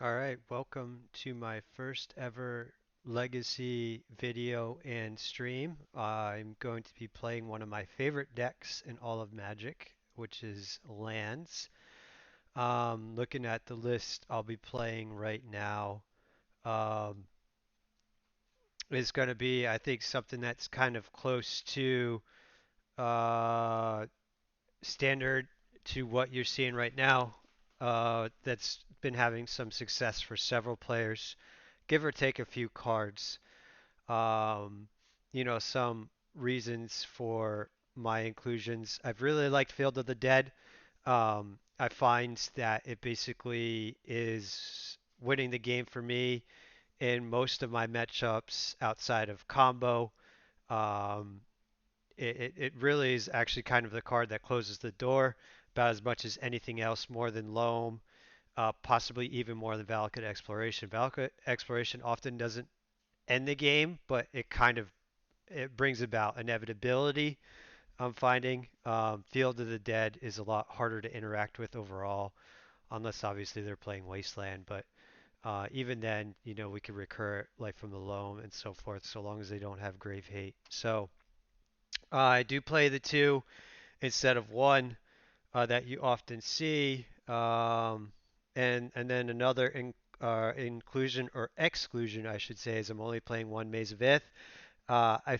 All right, welcome to my first ever Legacy video and stream. I'm going to be playing one of my favorite decks in all of Magic, which is lands. Looking at the list I'll be playing right now, um, is going to be, I think, something that's kind of close to uh, standard to what you're seeing right now. That's been having some success for several players, give or take a few cards. Um, some reasons for my inclusions. I've really liked Field of the Dead. I find that it basically is winning the game for me in most of my matchups outside of combo. Um, it really is actually kind of the card that closes the door about as much as anything else, more than Loam, possibly even more than Valakut Exploration. Valakut Exploration often doesn't end the game, but it brings about inevitability. I'm finding Field of the Dead is a lot harder to interact with overall, unless obviously they're playing Wasteland. But even then, we can recur Life from the Loam and so forth, so long as they don't have Grave Hate. So I do play the two instead of one that you often see. And then another inclusion or exclusion, I should say, is I'm only playing one Maze of Ith. I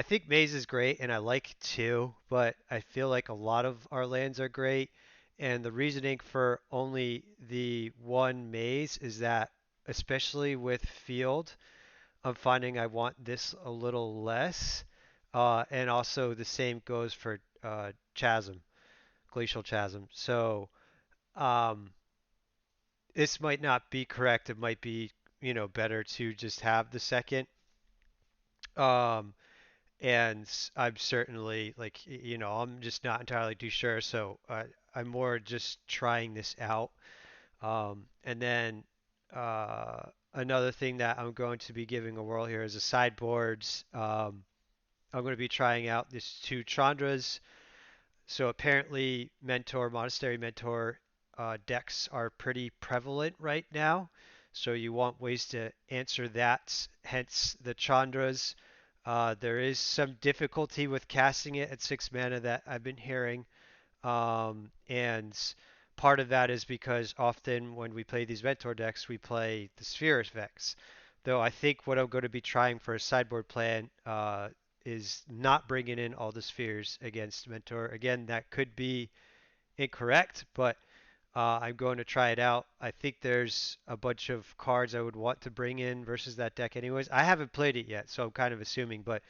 think Maze is great, and I like two, but I feel like a lot of our lands are great. And the reasoning for only the one Maze is that, especially with Field, I'm finding I want this a little less. And also the same goes for Chasm, Glacial Chasm. So um, this might not be correct. It might be, better to just have the second. Um, and I'm certainly like, I'm just not entirely too sure. So I'm more just trying this out. And then another thing that I'm going to be giving a whirl here is the sideboards. I'm going to be trying out these two Chandras. So apparently, Monastery Mentor decks are pretty prevalent right now. So you want ways to answer that, hence the Chandras. There is some difficulty with casting it at 6 mana that I've been hearing. And part of that is because often when we play these Mentor decks, we play the Sphere effects. Though I think what I'm going to be trying for a sideboard plan is not bringing in all the spheres against Mentor. Again, that could be incorrect, but I'm going to try it out. I think there's a bunch of cards I would want to bring in versus that deck anyways. I haven't played it yet, so I'm kind of assuming, but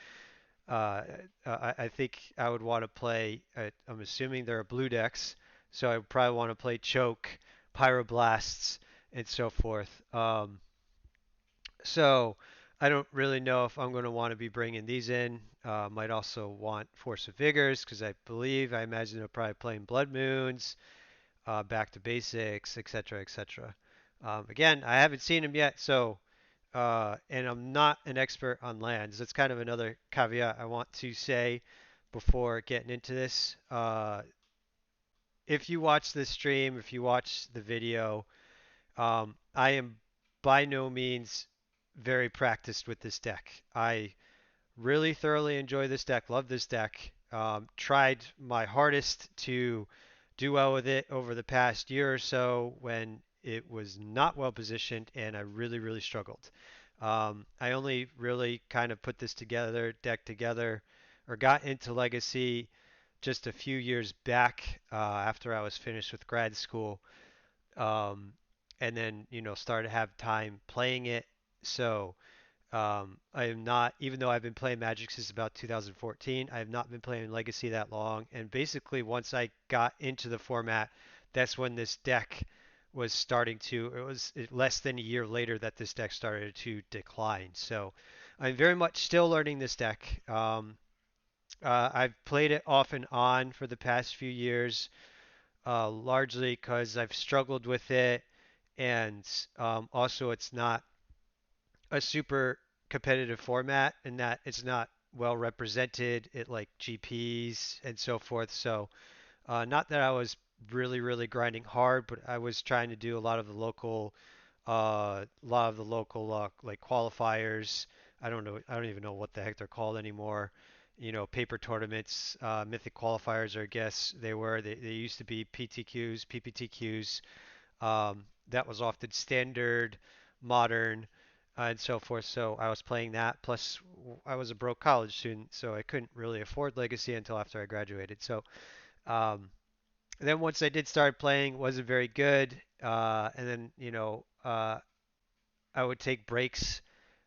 uh, I think I would want to play. I'm assuming there are blue decks, so I would probably want to play Choke, Pyroblasts, and so forth. So I don't really know if I'm going to want to be bringing these in. Might also want Force of Vigors because I imagine they're probably playing Blood Moons, Back to Basics, etc., etc. Again, I haven't seen them yet, so and I'm not an expert on lands. That's kind of another caveat I want to say before getting into this. If you watch this stream, if you watch the video, I am by no means very practiced with this deck. I really thoroughly enjoy this deck, love this deck. Tried my hardest to do well with it over the past year or so when it was not well positioned, and I really, really struggled. I only really kind of put this deck together, or got into Legacy just a few years back after I was finished with grad school, um, and then started to have time playing it. So I am not, even though I've been playing Magic since about 2014, I have not been playing Legacy that long. And basically, once I got into the format, that's when this deck was starting to, less than a year later that this deck started to decline. So I'm very much still learning this deck. I've played it off and on for the past few years, largely because I've struggled with it. And also, it's not a super competitive format in that it's not well represented at like GPs and so forth. So Not that I was really grinding hard, but I was trying to do a lot of the local like qualifiers. I don't even know what the heck they're called anymore. You know, paper tournaments, mythic qualifiers, or I guess they used to be PTQs, PPTQs. That was often standard, modern, and so forth. So I was playing that. Plus, I was a broke college student, so I couldn't really afford Legacy until after I graduated. So um, then once I did start playing, wasn't very good. And then I would take breaks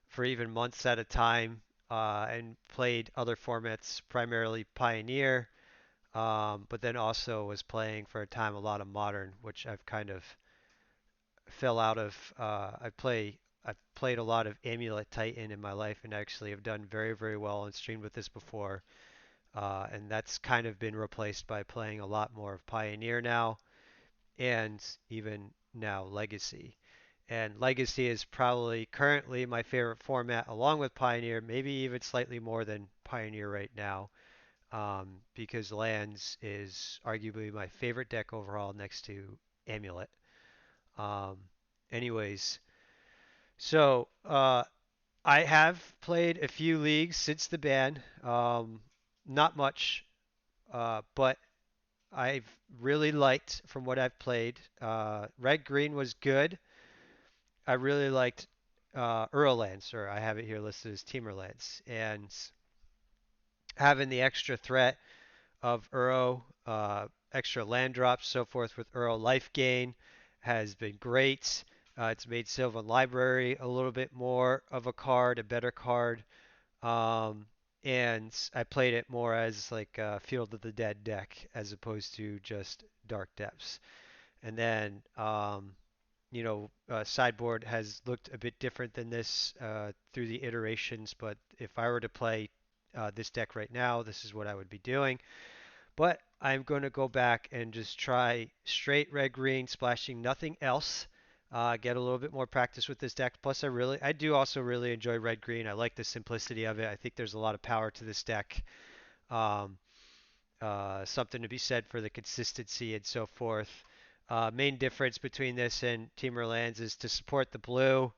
for even months at a time and played other formats, primarily Pioneer. But then also was playing for a time a lot of Modern, which I've kind of fell out of. I've played a lot of Amulet Titan in my life and actually have done very well and streamed with this before. And that's kind of been replaced by playing a lot more of Pioneer now and even now Legacy. And Legacy is probably currently my favorite format along with Pioneer, maybe even slightly more than Pioneer right now, because Lands is arguably my favorite deck overall next to Amulet. Um, anyways, so I have played a few leagues since the ban. Not much, but I've really liked from what I've played. Red Green was good. I really liked Ur-Lance, or I have it here listed as Teamerlance, and having the extra threat of Uro, extra land drops, so forth with Uro life gain has been great. It's made Sylvan Library a little bit more of a card, a better card. Um, and I played it more as like a Field of the Dead deck as opposed to just Dark Depths. And then sideboard has looked a bit different than this through the iterations, but if I were to play this deck right now, this is what I would be doing. But I'm going to go back and just try straight red green, splashing nothing else. Get a little bit more practice with this deck. Plus, I do also really enjoy red green. I like the simplicity of it. I think there's a lot of power to this deck. Um, Something to be said for the consistency and so forth. Main difference between this and Teamer Lands is to support the blue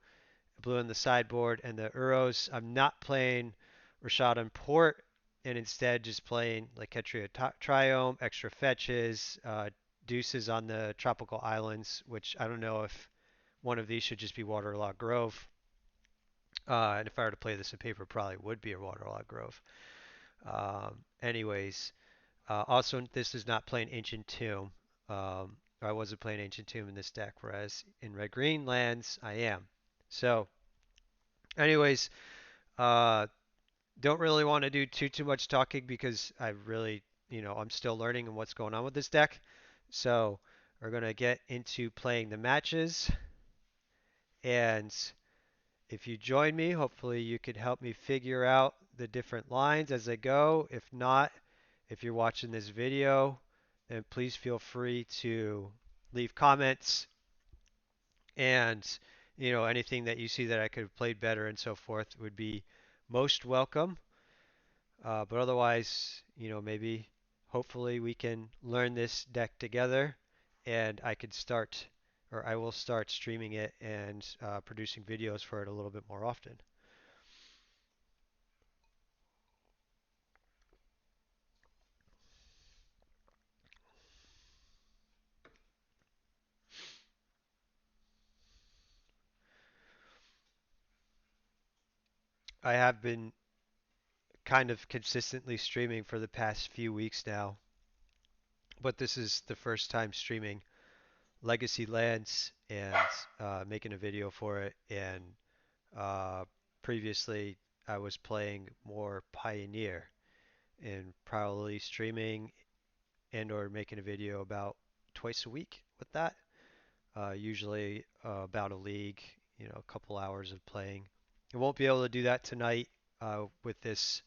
in the sideboard, and the Uros. I'm not playing Rashadan Port, and instead just playing like Ketria Triome, extra fetches, deuces on the tropical islands, which I don't know if one of these should just be Waterlogged Grove. And if I were to play this in paper, probably would be a Waterlogged Grove. Anyways, also this is not playing Ancient Tomb. I wasn't playing Ancient Tomb in this deck, whereas in Red Green lands I am. So, anyways, uh, don't really want to do too much talking because I really, I'm still learning and what's going on with this deck. So we're gonna get into playing the matches, and if you join me, hopefully you could help me figure out the different lines as I go. If not, if you're watching this video, then please feel free to leave comments and anything that you see that I could have played better and so forth would be most welcome. But otherwise, maybe hopefully we can learn this deck together and I could start or I will start streaming it and producing videos for it a little bit more often. I have been kind of consistently streaming for the past few weeks now, but this is the first time streaming Legacy Lands and making a video for it. And uh, previously, I was playing more Pioneer and probably streaming and or making a video about twice a week with that. Usually about a league, a couple hours of playing. I won't be able to do that tonight with this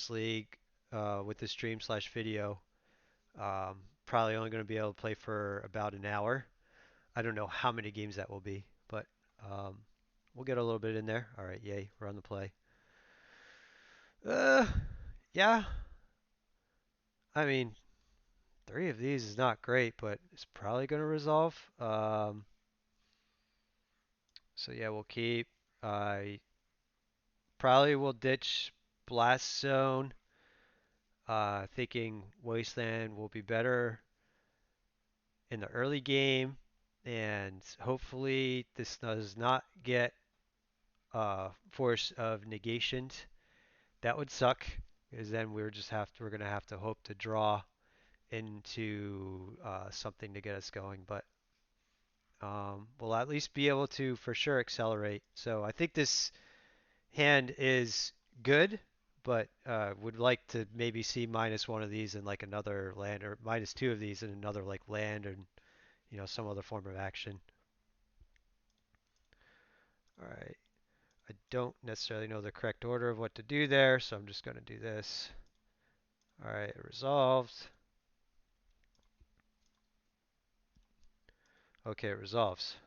league, with this stream slash video. Probably only going to be able to play for about an hour. I don't know how many games that will be, but um, we'll get a little bit in there. All right, yay, we're on the play. Uh, yeah. I mean, Three of these is not great, but it's probably going to resolve. So yeah, we'll keep. I probably will ditch Blast Zone, thinking Wasteland will be better in the early game, and hopefully this does not get Force of Negation. That would suck, because then we're gonna have to hope to draw into something to get us going. But we'll at least be able to for sure accelerate. So I think this hand is good, but would like to maybe see minus one of these in like another land, or minus two of these in another like land, and some other form of action. All right. I don't necessarily know the correct order of what to do there, so I'm just going to do this. All right, resolved. Okay, it resolves.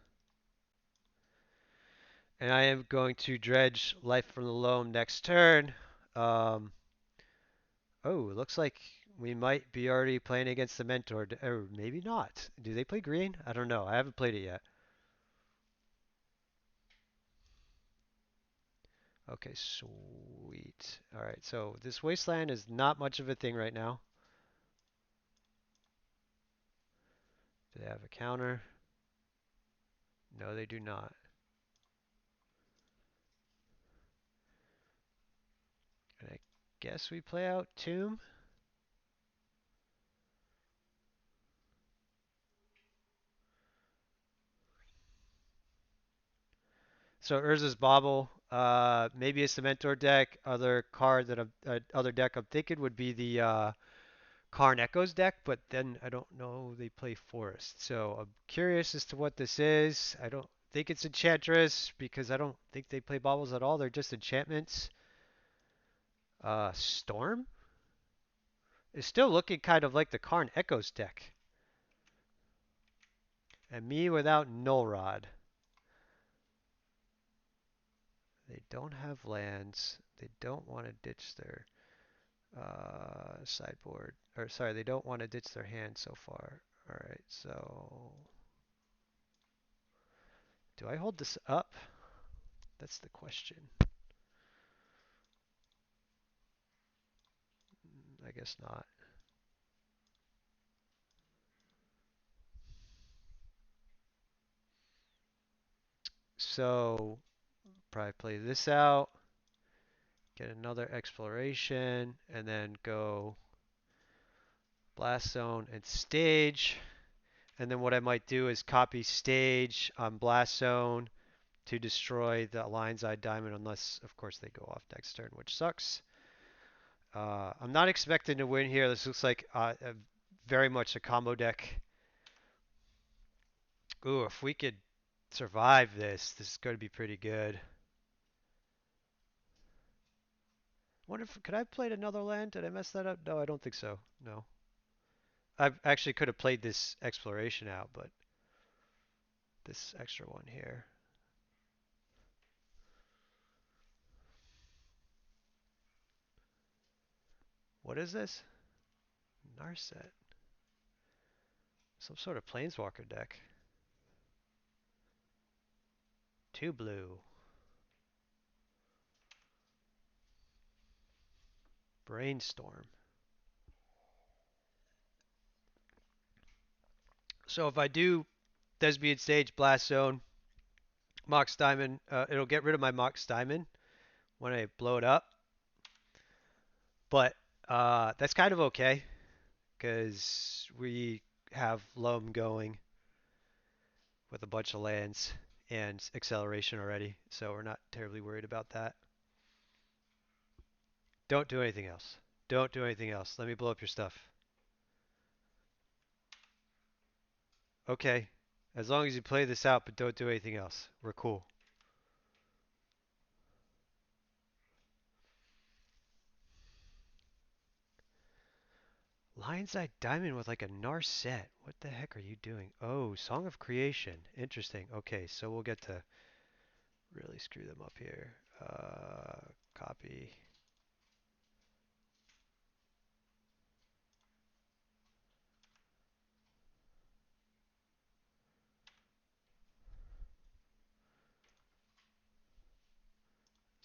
And I am going to dredge Life from the Loam next turn. Um, oh, it looks like we might be already playing against the Mentor. Or maybe not. Do they play green? I don't know. I haven't played it yet. Okay, sweet. All right, so this Wasteland is not much of a thing right now. Do they have a counter? No, they do not. And I guess we play out Tomb. So Urza's Bauble, maybe it's the Mentor deck. Other deck I'm thinking would be the Karn Echoes deck, but then I don't know they play Forest. So I'm curious as to what this is. I don't think it's Enchantress because I don't think they play Baubles at all. They're just enchantments. Storm is still looking kind of like the Karn Echoes deck. And me without Null Rod. They don't have lands. They don't want to ditch their sideboard. Or sorry, they don't want to ditch their hand so far. All right, so do I hold this up? That's the question. I guess not. So probably play this out, get another exploration, and then go blast zone and stage. And then what I might do is copy stage on blast zone to destroy the Lion's Eye Diamond, unless of course they go off next turn, which sucks. I'm not expecting to win here. This looks like very much a combo deck. Ooh, if we could survive this, this is going to be pretty good. Wonder if could I have played another land? Did I mess that up? No, I don't think so. No. I actually could have played this exploration out, but this extra one here. What is this? Narset. Some sort of planeswalker deck. 2 blue. Brainstorm. So if I do Thespian Stage, Blast Zone, Mox Diamond, it'll get rid of my Mox Diamond when I blow it up. But that's kind of okay because we have Loam going with a bunch of lands and acceleration already, so we're not terribly worried about that. Don't do anything else. Don't do anything else. Let me blow up your stuff. Okay. As long as you play this out, but don't do anything else. We're cool. Lion's Eye Diamond with like a Narset. What the heck are you doing? Oh, Song of Creation. Interesting. Okay, so we'll get to really screw them up here. Copy.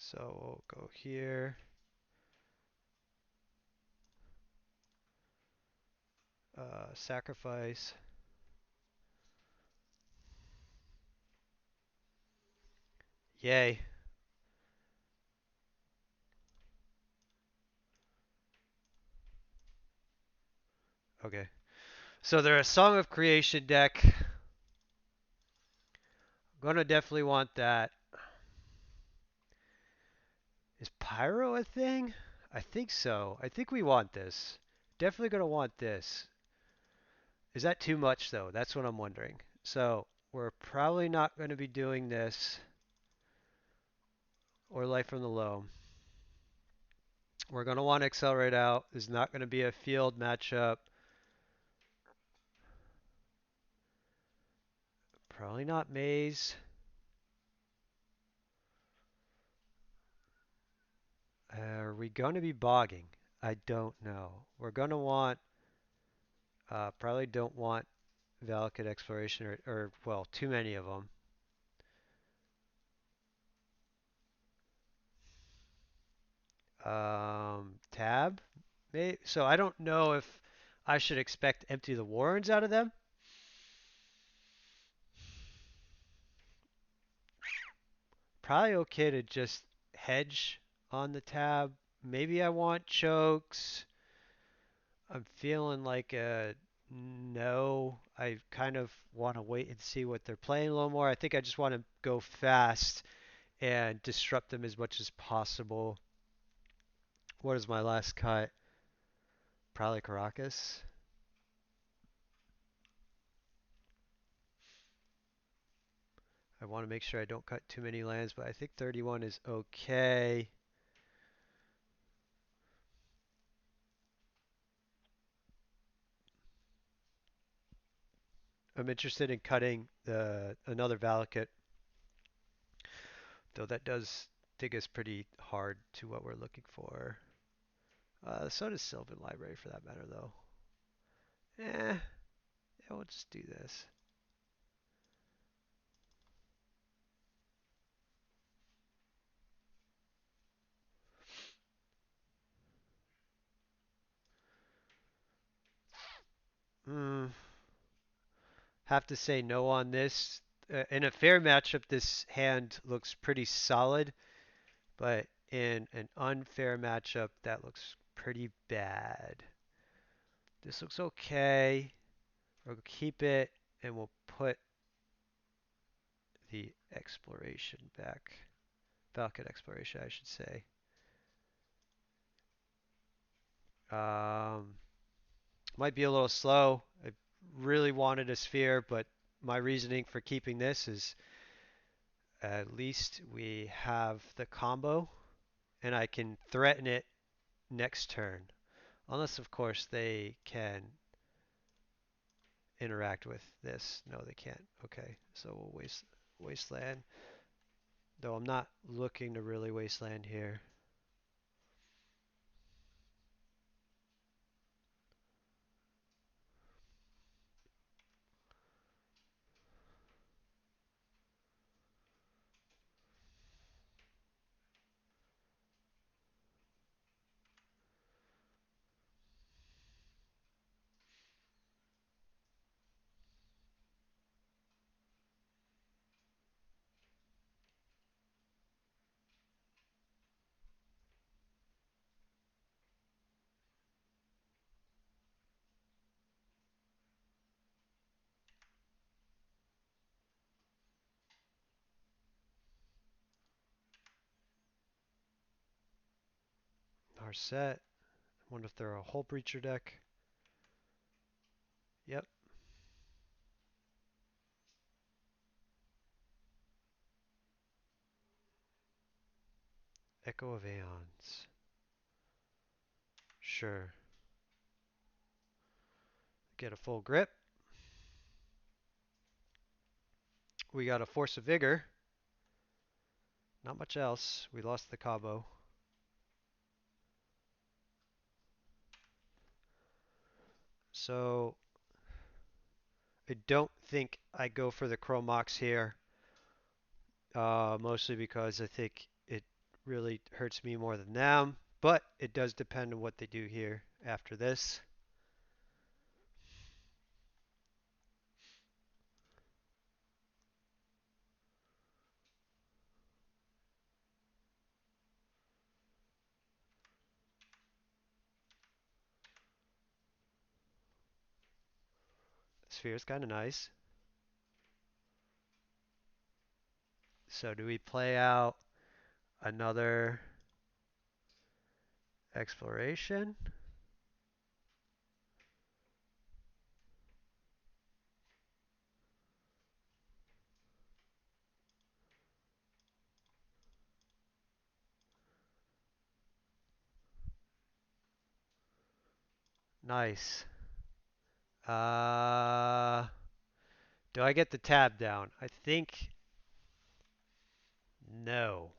So we'll go here. Sacrifice. Yay. Okay. So they're a Song of Creation deck. Gonna definitely want that. Is Pyro a thing? I think so. I think we want this. Definitely gonna want this. Is that too much though? That's what I'm wondering. So we're probably not going to be doing this or Life from the Loam. We're going to want to accelerate out. There's not going to be a field matchup. Probably not Maze. Are we going to be bogging? I don't know. We're going to want, probably don't want Valakut Exploration or, well, too many of them. Tab? Maybe. So I don't know if I should expect Empty the Warrens out of them. Probably okay to just hedge on the tab. Maybe I want chokes. I'm feeling like a no. I kind of want to wait and see what they're playing a little more. I think I just want to go fast and disrupt them as much as possible. What is my last cut? Probably Caracas. I want to make sure I don't cut too many lands, but I think 31 is okay. I'm interested in cutting the another Valakut, though that does dig us pretty hard to what we're looking for. So does Sylvan Library for that matter, though. Yeah, we'll just do this. Hmm. Have to say no on this. In a fair matchup, this hand looks pretty solid, but in an unfair matchup, that looks pretty bad. This looks okay. We'll keep it, and we'll put the exploration back. Falcon exploration, I should say. Um, Might be a little slow. I really wanted a sphere, but my reasoning for keeping this is at least we have the combo and I can threaten it next turn. Unless, of course, they can interact with this. No, they can't. Okay, so we'll wasteland. Though I'm not looking to really wasteland here. Our set. I wonder if they're a Hull Breacher deck. Yep. Echo of Aeons. Sure. Get a full grip. We got a Force of Vigor. Not much else. We lost the Cabo. So I don't think I go for the Chrome Mox here. Mostly because I think it really hurts me more than them, but it does depend on what they do here after this. Sphere is kind of nice. So do we play out another exploration? Nice. Uh, do I get the tab down? I think no.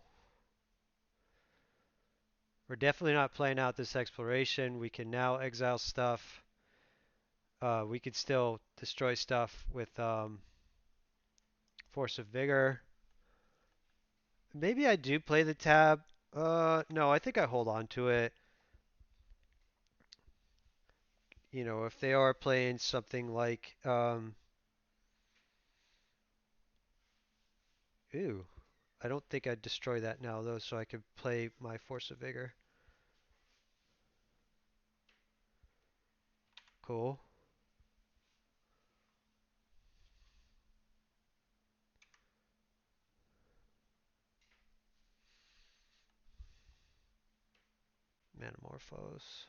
We're definitely not playing out this exploration. We can now exile stuff. We could still destroy stuff with Force of Vigor. Maybe I do play the tab. No, I think I hold on to it. You know, if they are playing something like, ooh, I don't think I'd destroy that now though, so I could play my Force of Vigor. Cool. Manamorphose.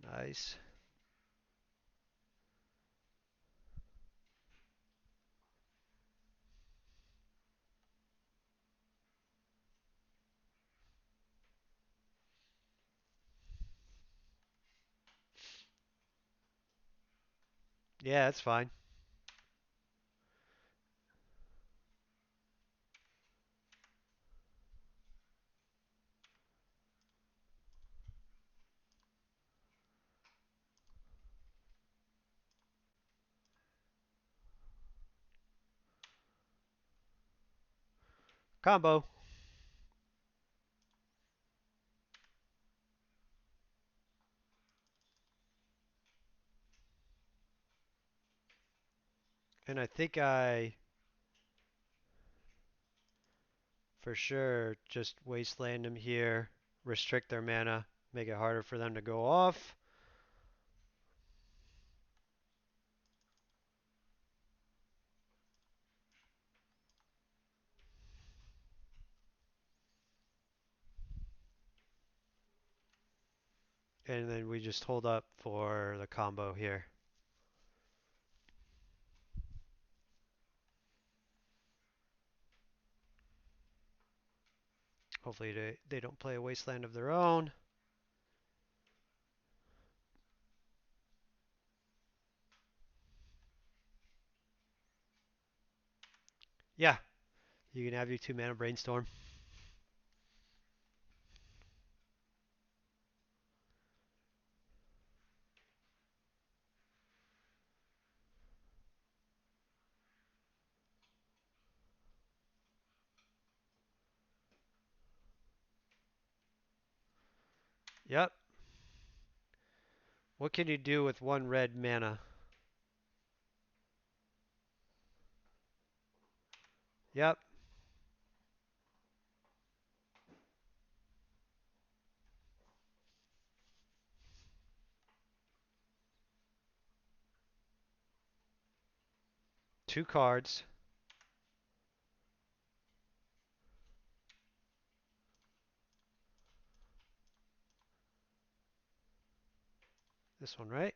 Nice. Yeah, that's fine. Combo. And I think I, for sure, just wasteland them here, restrict their mana, make it harder for them to go off. And then we just hold up for the combo here. Hopefully they don't play a wasteland of their own. Yeah, you can have your 2 mana brainstorm. Yep. What can you do with 1 red mana? Yep. 2 cards. This one, right?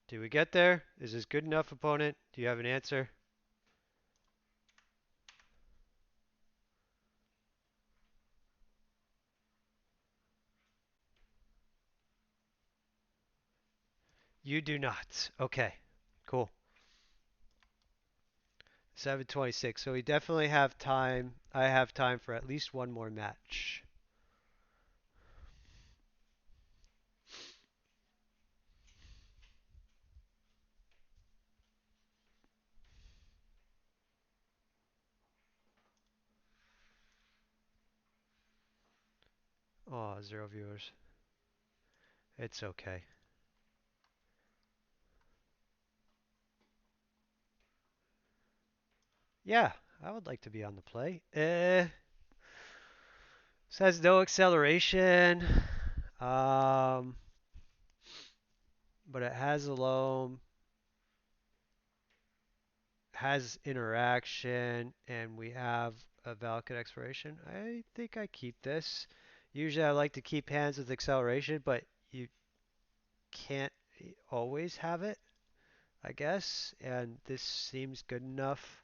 Do we get there? Is this good enough, opponent? Do you have an answer? You do not. Okay. Cool. 7:26. So we definitely have time. I have time for at least one more match. Oh, 0 viewers. It's okay. Yeah, I would like to be on the play. Says no acceleration. Um, but it has a loam, has interaction, and we have a Valakut exploration. I think I keep this. Usually I like to keep hands with acceleration, but you can't always have it, I guess. And this seems good enough.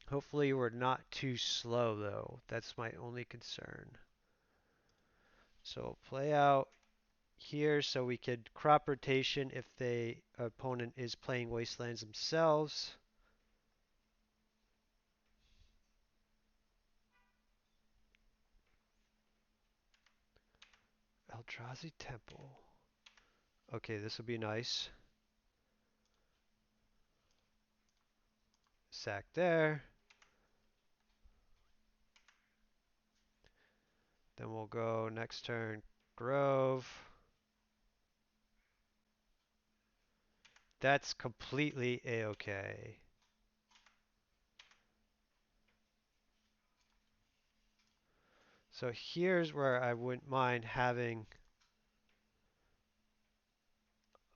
Hopefully we're not too slow though. That's my only concern. So play out here so we could crop rotation if the opponent is playing Wastelands themselves. Eldrazi Temple. Okay, this will be nice. Sack there. Then we'll go next turn Grove. That's completely a-okay. So here's where I wouldn't mind having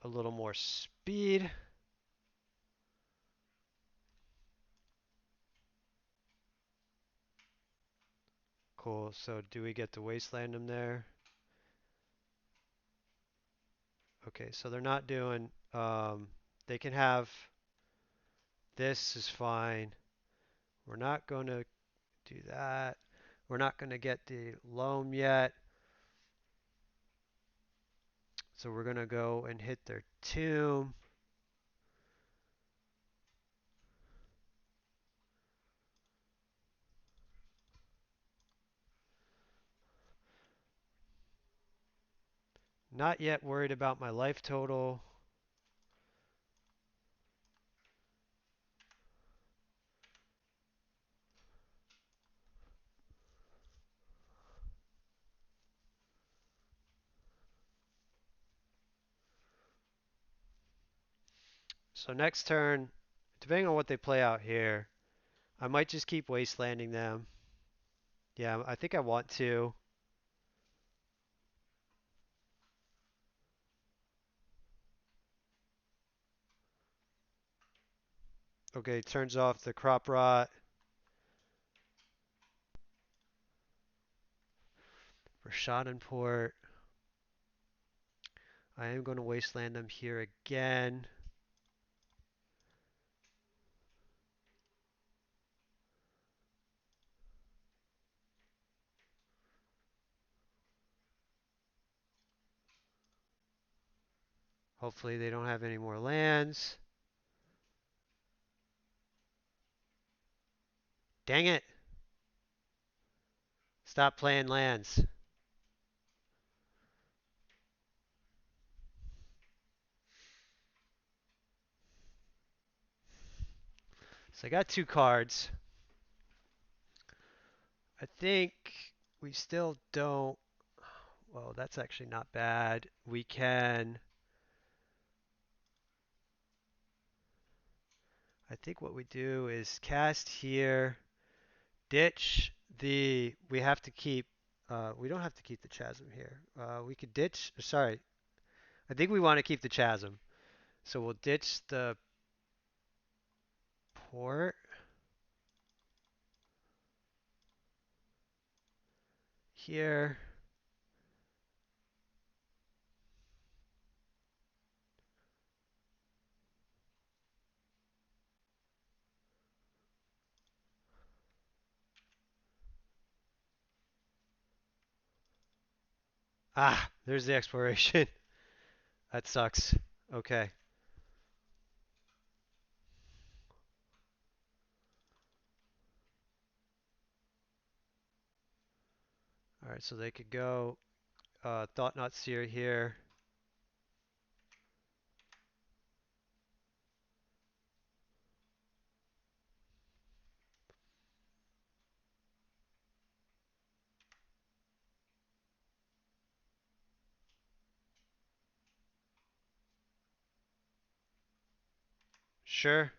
a little more speed. Cool. So do we get to wasteland them there? Okay, so they're not doing, they can have, this is fine. We're not going to do that. We're not going to get the loam yet. So we're going to go and hit their tomb. Not yet worried about my life total. So next turn, depending on what they play out here, I might just keep wastelanding them. Yeah, I think I want to. Okay, turns off the crop rot. For Schadenport. I am going to wasteland them here again. Hopefully they don't have any more lands. Dang it! Stop playing lands. So I got 2 cards. I think we still don't. Well, that's actually not bad. We can. I think what we do is cast here, ditch the. We have to keep. We don't have to keep the chasm here. We could ditch. Sorry, I think we want to keep the chasm. So we'll ditch the port here. Ah, there's the exploration. That sucks. Okay. All right, so they could go Thought-Knot Seer here. Sure.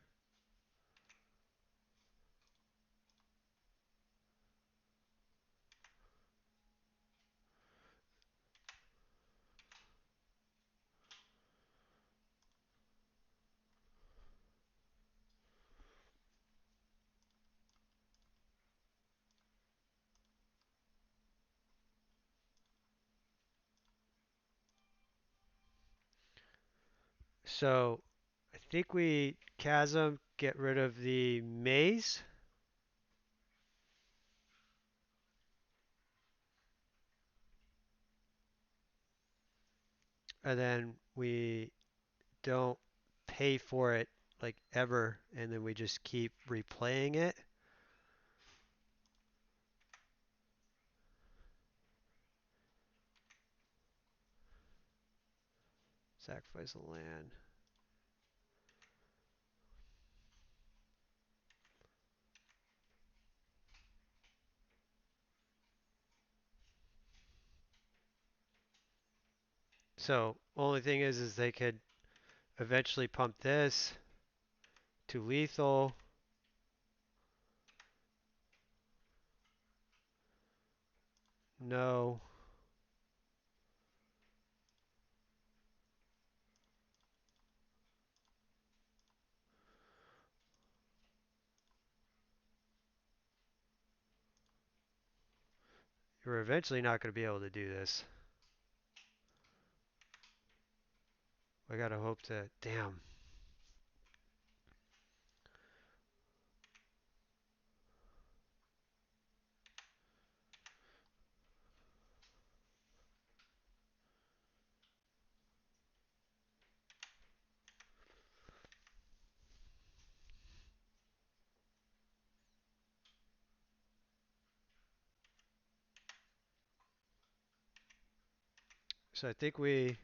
So I think we chasm, get rid of the maze, and then we don't pay for it like ever, and then we just keep replaying it. Sacrifice the land. So only thing is they could eventually pump this to lethal. No. You're eventually not going to be able to do this. I gotta hope that. Damn. So I think we.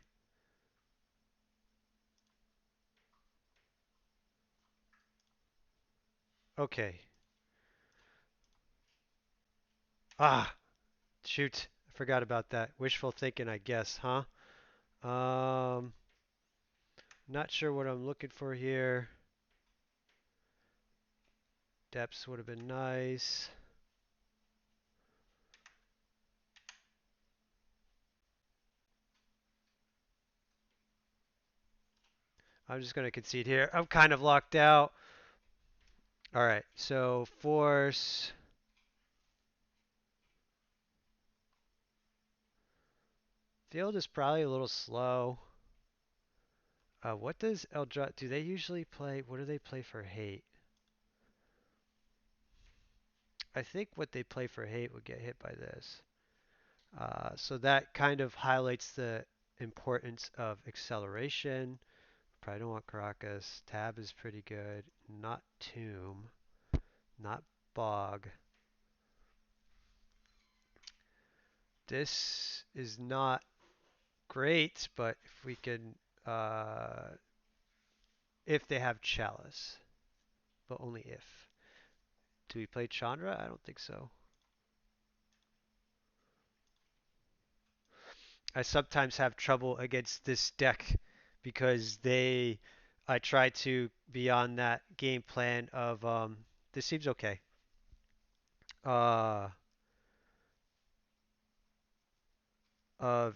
Okay. Ah, shoot. I forgot about that. Wishful thinking, I guess, huh? Um, not sure what I'm looking for here. Depths would have been nice. I'm just going to concede here. I'm kind of locked out. All right, so force. Field is probably a little slow. What does Eldrazi, do they usually play, what do they play for hate? I think what they play for hate would get hit by this. So that kind of highlights the importance of acceleration. Probably don't want Caracas. Tab is pretty good. Not Tomb. Not Bog. This is not great, but if we can, if they have Chalice, but only if. Do we play Chandra? I don't think so. I sometimes have trouble against this deck because I try to be on that game plan of, this seems okay. Uh, of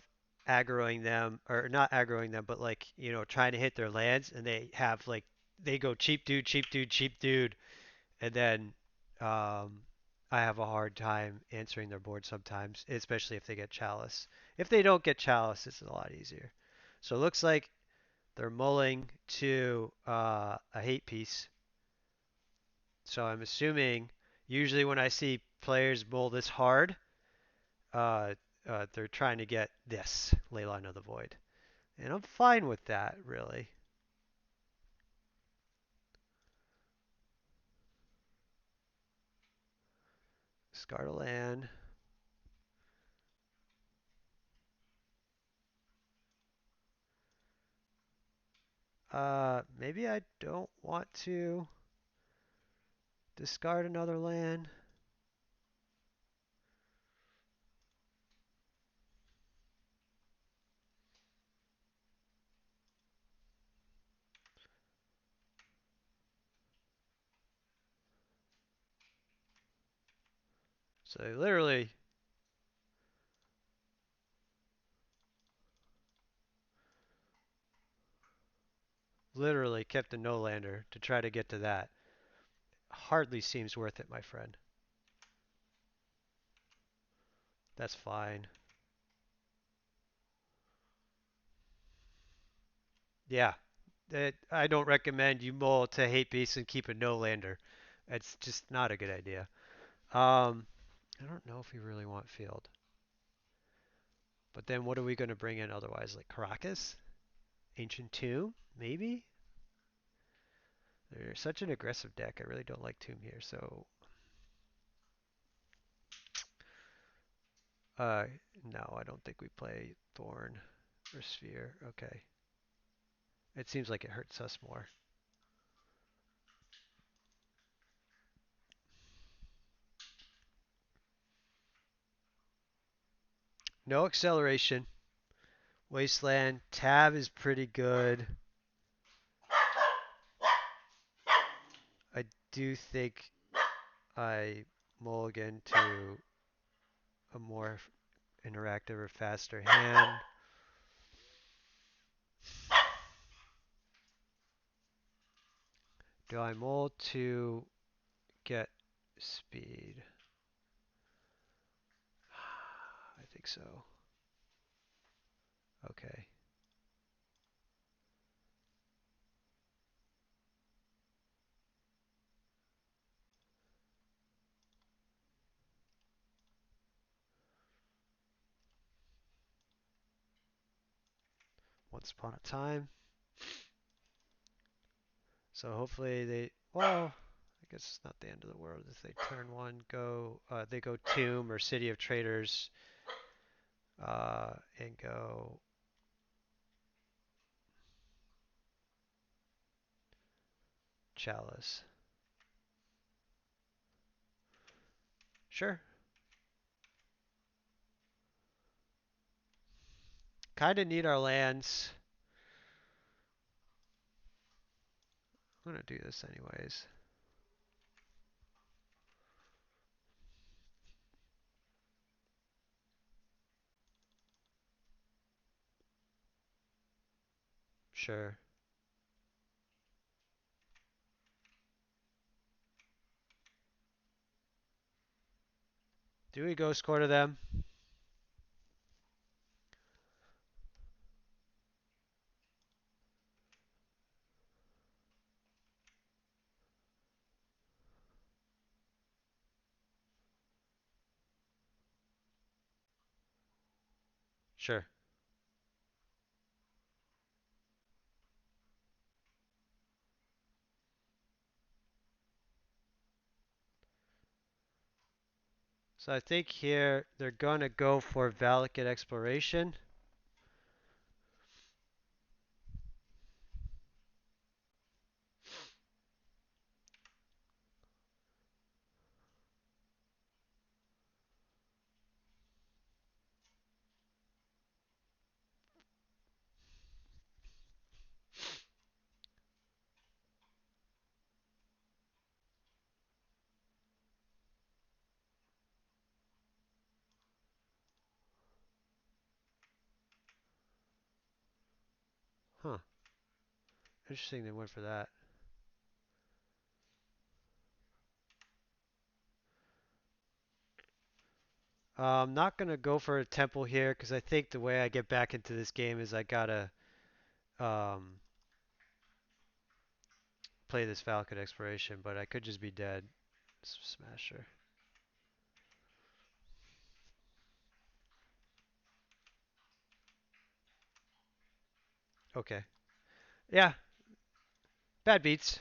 aggroing them, or not aggroing them, but like, trying to hit their lands, and they have like, they go cheap dude, cheap dude, cheap dude, and then um, I have a hard time answering their board sometimes, especially if they get Chalice. If they don't get Chalice, it's a lot easier. So it looks like they're mulling to a hate piece. So I'm assuming usually when I see players mull this hard, uh, they're trying to get this Leyline of the Void. And I'm fine with that, really. Discard a land. Maybe I don't want to discard another land. So they literally kept the no lander to try to get to that. Hardly seems worth it, my friend. That's fine. Yeah, I don't recommend you mull to hate beast and keep a no lander. It's just not a good idea. I don't know if we really want field. But then what are we going to bring in otherwise? Like Caracas? Ancient Tomb? Maybe? They're such an aggressive deck. I really don't like Tomb here. So, uh, no, I don't think we play Thorn or Sphere. Okay. It seems like it hurts us more. No acceleration. Wasteland. Tab is pretty good. I do think I mulligan to a more interactive or faster hand. Do I mull to get speed? I think so. Okay. Once upon a time. So hopefully well, I guess it's not the end of the world if they turn one they go Tomb or City of Traders, and go Chalice. Sure. Kind of need our lands. I'm gonna do this anyways. Sure. Do we ghost quarter them? Sure. So I think here they're gonna go for Valakut Exploration. Huh. Interesting they went for that. I'm not gonna go for a temple here because I think the way I get back into this game is I gotta um, play this Valakut Exploration, but I could just be dead. Smasher. Okay. Yeah, bad beats.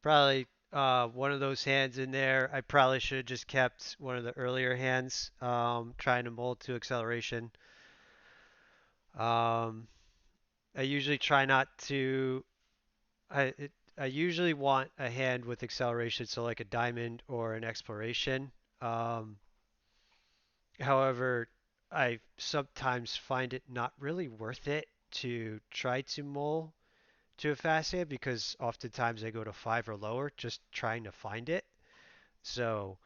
Probably one of those hands in there. I probably should have just kept one of the earlier hands, trying to mold to acceleration. Um, I usually try not to. I usually want a hand with acceleration, so like a diamond or an exploration. Um, However, I sometimes find it not really worth it to try to mull to a fast hand because oftentimes I go to 5 or lower just trying to find it. So,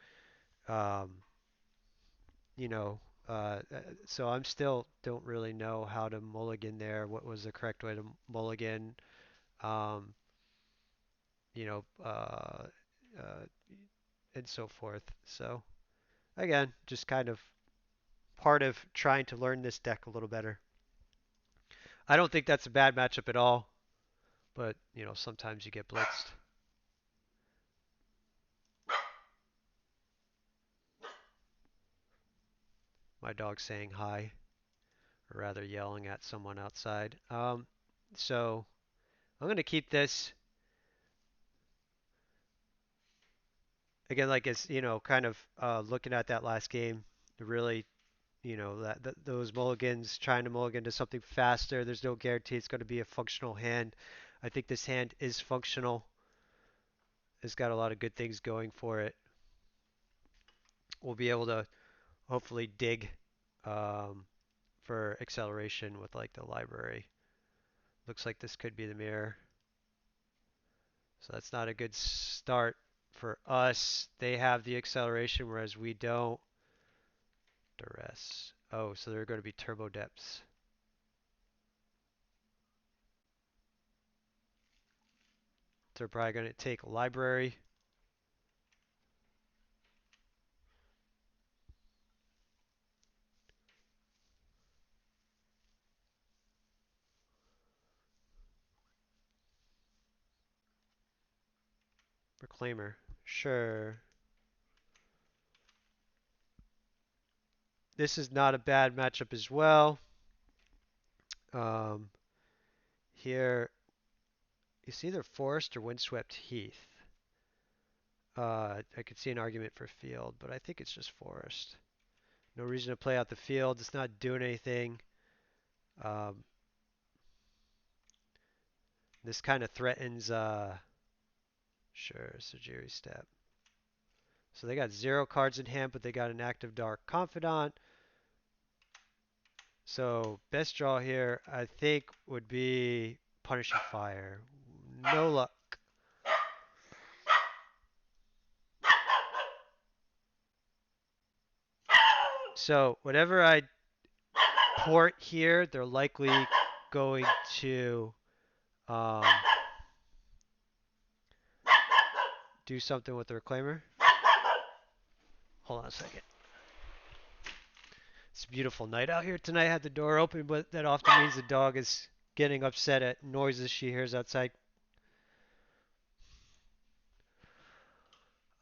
um, you know, so I'm still don't really know how to mulligan there. What was the correct way to mulligan? Um, you know, uh, and so forth. So again, just kind of part of trying to learn this deck a little better. I don't think that's a bad matchup at all, but sometimes you get blitzed. My dog's saying hi, or rather yelling at someone outside. So I'm going to keep this again, like it's kind of looking at that last game, really, that those mulligans, trying to mulligan to something faster. There's no guarantee it's going to be a functional hand. I think this hand is functional. It's got a lot of good things going for it. We'll be able to hopefully dig um, for acceleration with like the library. Looks like this could be the mirror. So that's not a good start for us. They have the acceleration, whereas we don't. Duress. Oh, so they're going to be turbo depths. They're probably going to take library. Reclaimer. Sure. This is not a bad matchup as well. Um, here, it's either forest or windswept heath. I could see an argument for field, but I think it's just forest. No reason to play out the field. It's not doing anything. Um, this kind of threatens, sure, Sajiri step. So they got 0 cards in hand, but they got an active Dark Confidant. So best draw here, I think, would be Punishing Fire. No luck. So whatever I port here, they're likely going to um, do something with the Reclaimer. Hold on a second. It's a beautiful night out here tonight. I had the door open, but that often means the dog is getting upset at noises she hears outside.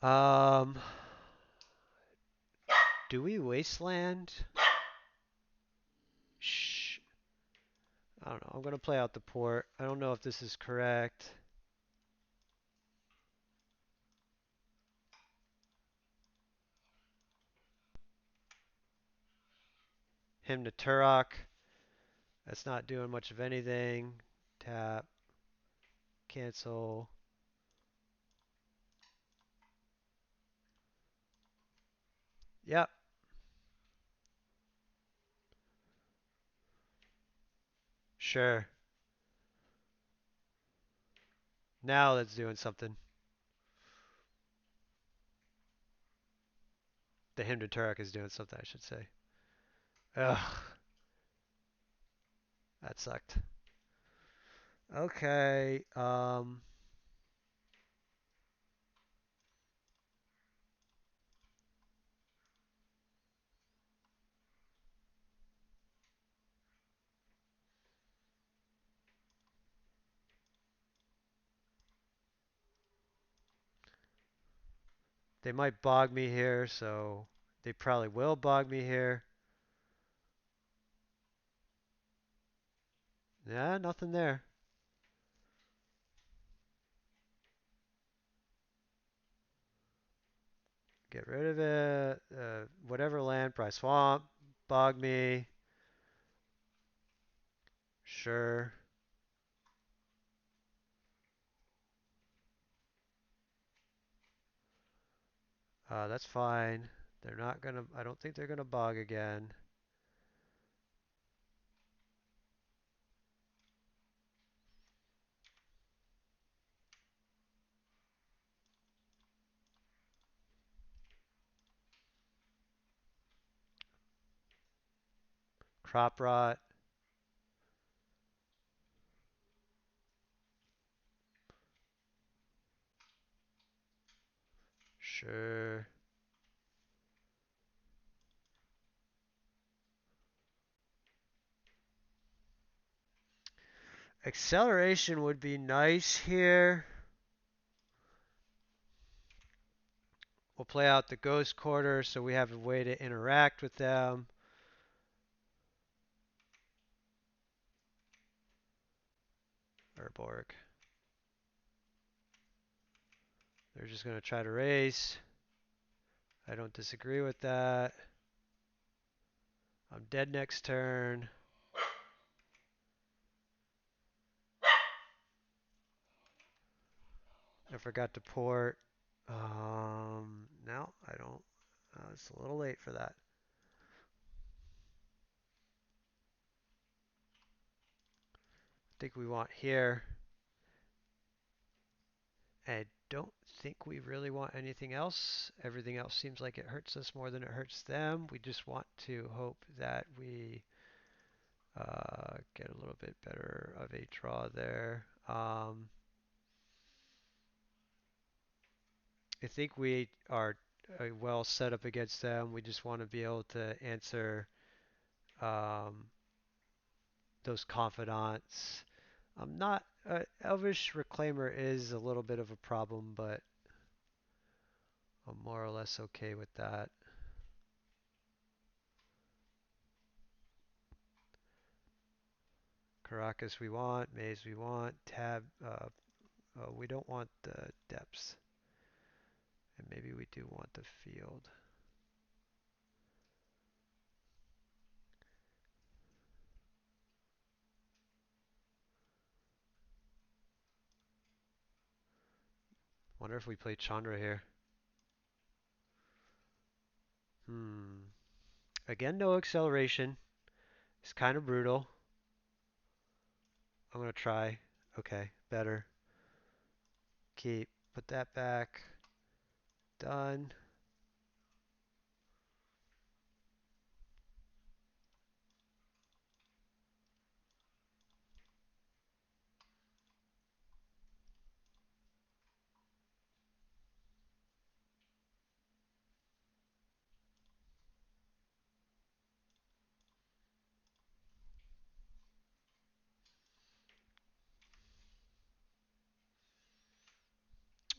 Um, do we wasteland? Shh. I don't know. I'm gonna play out the port. I don't know if this is correct. Him to Turok. That's not doing much of anything. Tap. Cancel. Yep. Sure. Now that's doing something. The him to Turok is doing something, I should say. Ugh. That sucked. Okay. They might bog me here, so they probably will bog me here. Yeah, nothing there. Get rid of it. Whatever land, price swamp, bog me. Sure. That's fine. They're not gonna, I don't think they're gonna bog again. Crop rot. Sure. Acceleration would be nice here. We'll play out the ghost quarter so we have a way to interact with them. Urborg. They're just going to try to race. I don't disagree with that. I'm dead next turn. I forgot to port. No, I don't. It's a little late for that. I think we want here. I don't think we really want anything else. Everything else seems like it hurts us more than it hurts them. We just want to hope that we get a little bit better of a draw there. I think we are well set up against them. We just want to be able to answer um, those confidants. I'm not. Elvish Reclaimer is a little bit of a problem, but I'm more or less okay with that. Caracas we want, Maze we want, Tab. We don't want the depths, and maybe we do want the field. Wonder if we play Chandra here. Again, no acceleration. It's kind of brutal. I'm gonna try. Okay, better. Keep. Put that back. Done.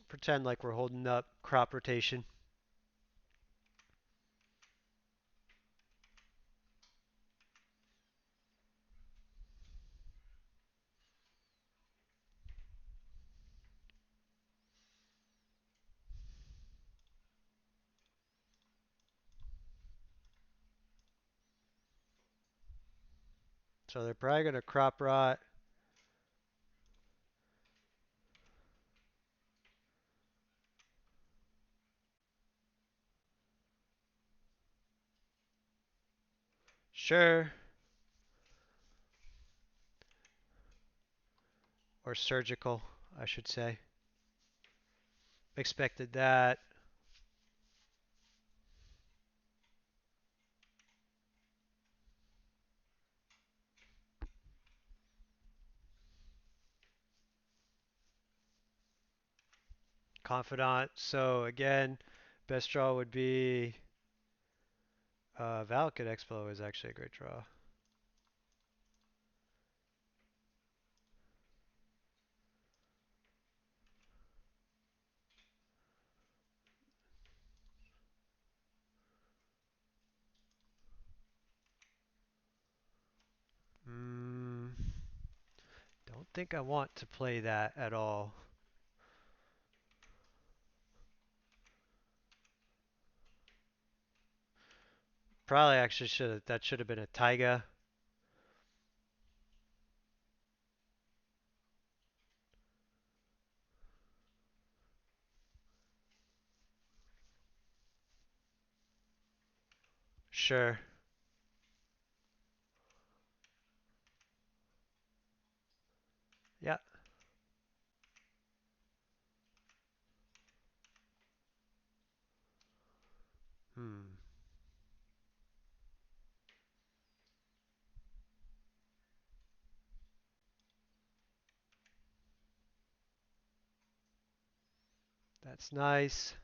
Pretend like we're holding up crop rotation. So they're probably gonna crop rot. Sure. Or surgical, I should say. Expected that. Confidant. So again, best draw would be Valakut Expo is actually a great draw. Don't think I want to play that at all. Probably actually should have been a Taiga. Sure. Yeah. Hmm. That's nice.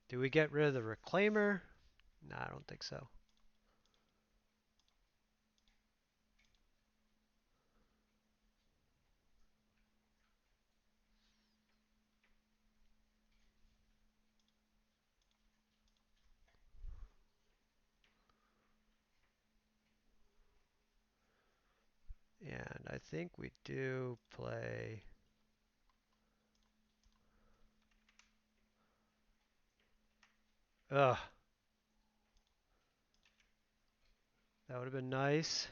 Do we get rid of the reclaimer? No, I don't think so. And I think we do play. Ugh, that would have been nice.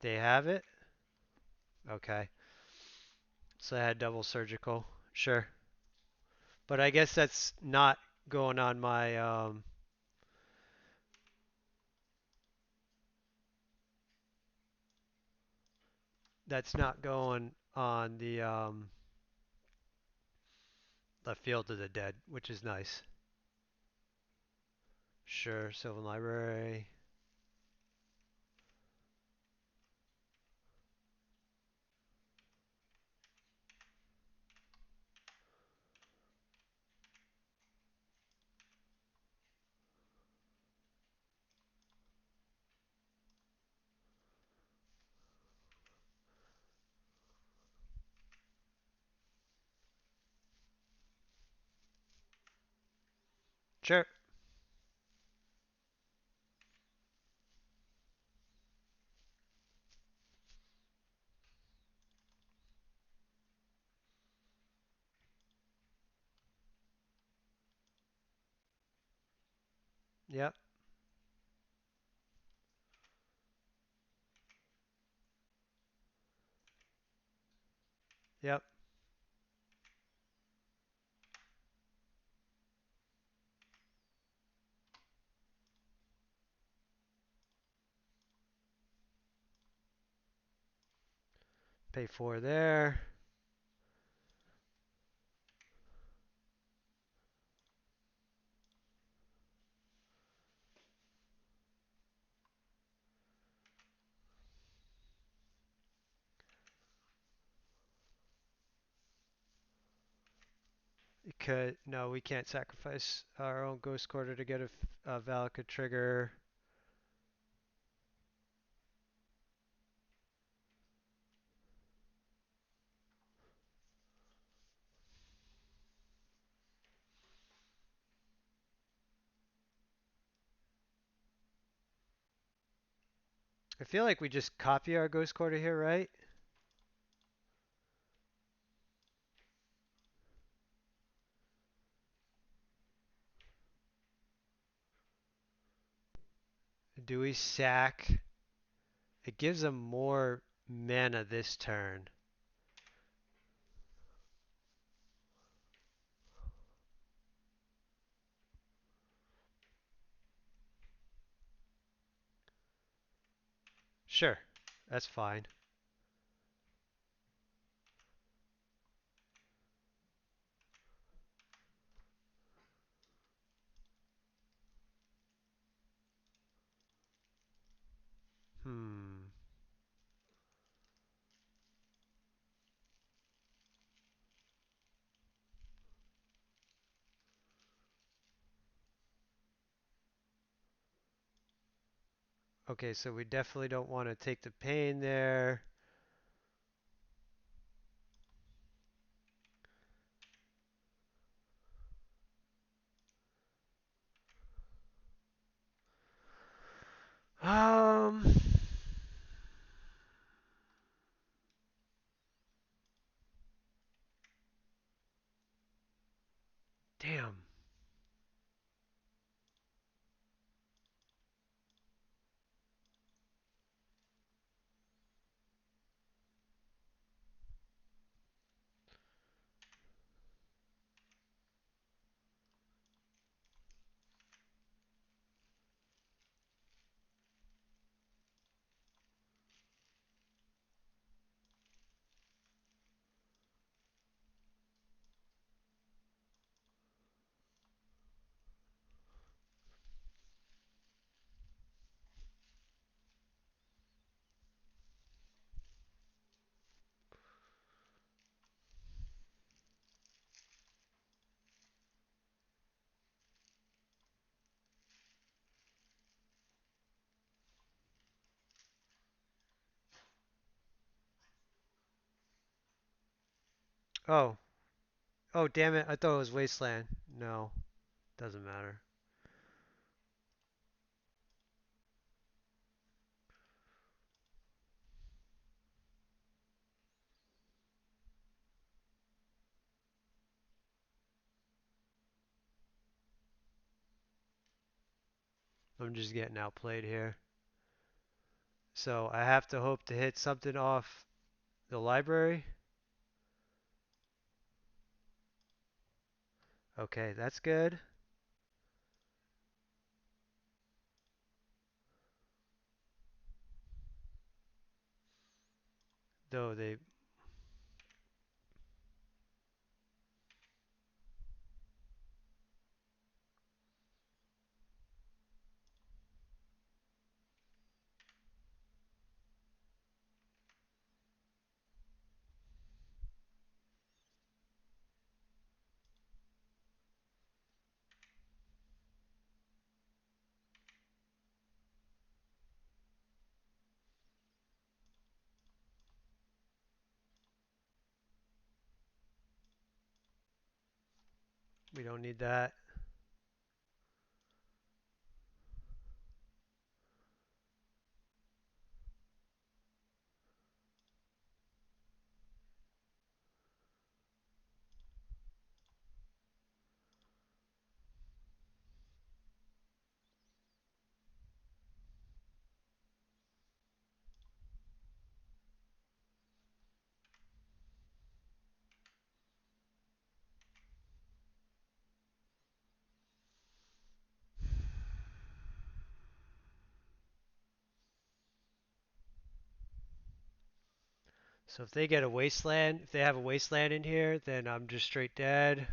They have it? Okay. So I had double surgical. Sure. But I guess that's not going on my that's not going on the Field of the Dead, which is nice. Sure, Sylvan Library. Sure. Yep. Yep. Pay 4 there. You could no, we can't sacrifice our own Ghost Quarter to get a Valakut trigger. I feel like we just copy our Ghost Quarter here, right? Do we sack? It gives them more mana this turn. Sure, that's fine. Hmm. Okay, so we definitely don't want to take the pain there. Um, damn. Oh, oh, damn it! I thought it was Wasteland. No, doesn't matter. I'm just getting outplayed here. So I have to hope to hit something off the library. Okay, that's good. Though they, we don't need that. So if they get a wasteland, if they have a wasteland in here, then I'm just straight dead.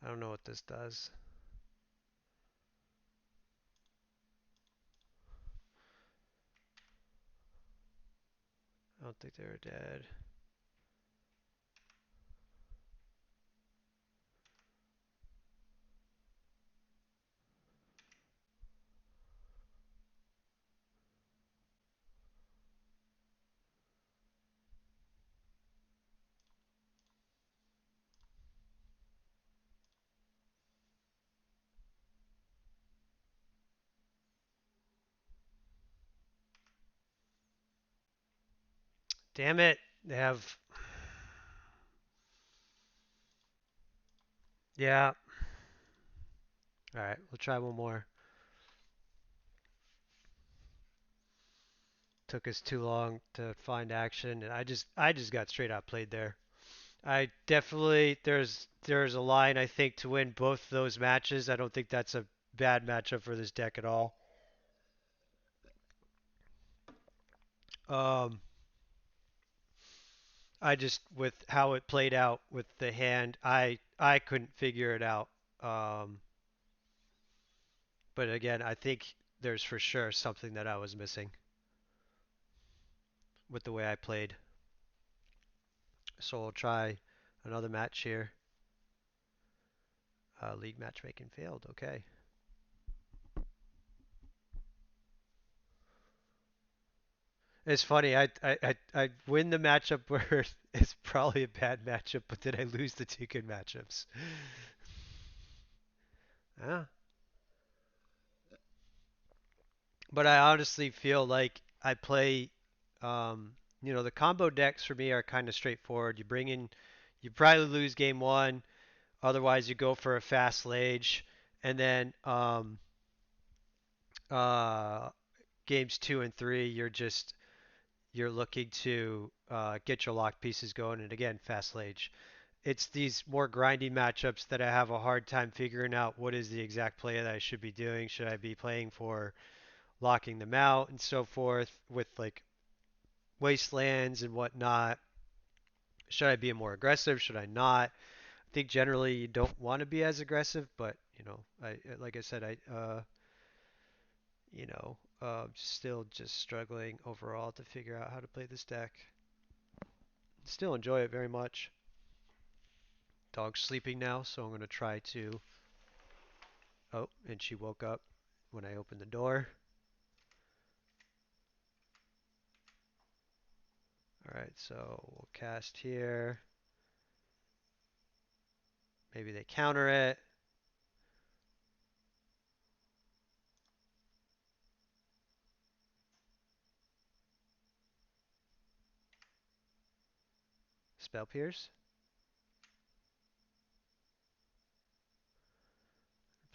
I don't know what this does. I don't think they're dead. Damn it. They have. Yeah. Alright, we'll try one more. Took us too long to find action, and I just got straight out played there. I definitely there's a line I think to win both those matches. I don't think that's a bad matchup for this deck at all. Um, I just with how it played out with the hand, I couldn't figure it out. Um, but again, I think there's for sure something that I was missing with the way I played. So we'll try another match here. League matchmaking failed. Okay. It's funny. I win the matchup where it's probably a bad matchup, but then I lose the two good matchups. Yeah. But I honestly feel like I play, the combo decks for me are kind of straightforward. You probably lose game one. Otherwise, you go for a fast lage, and then uh, games two and three, you're looking to get your lock pieces going, and again, fast lage. It's these more grindy matchups that I have a hard time figuring out what is the exact play that I should be doing. Should I be playing for locking them out and so forth with like wastelands and whatnot? Should I be more aggressive? Should I not? I think generally you don't want to be as aggressive, but I like I said, still just struggling overall to figure out how to play this deck. Still enjoy it very much. Dog's sleeping now, so I'm going to try to. Oh, and she woke up when I opened the door. Alright, so we'll cast here. Maybe they counter it. Spell Pierce.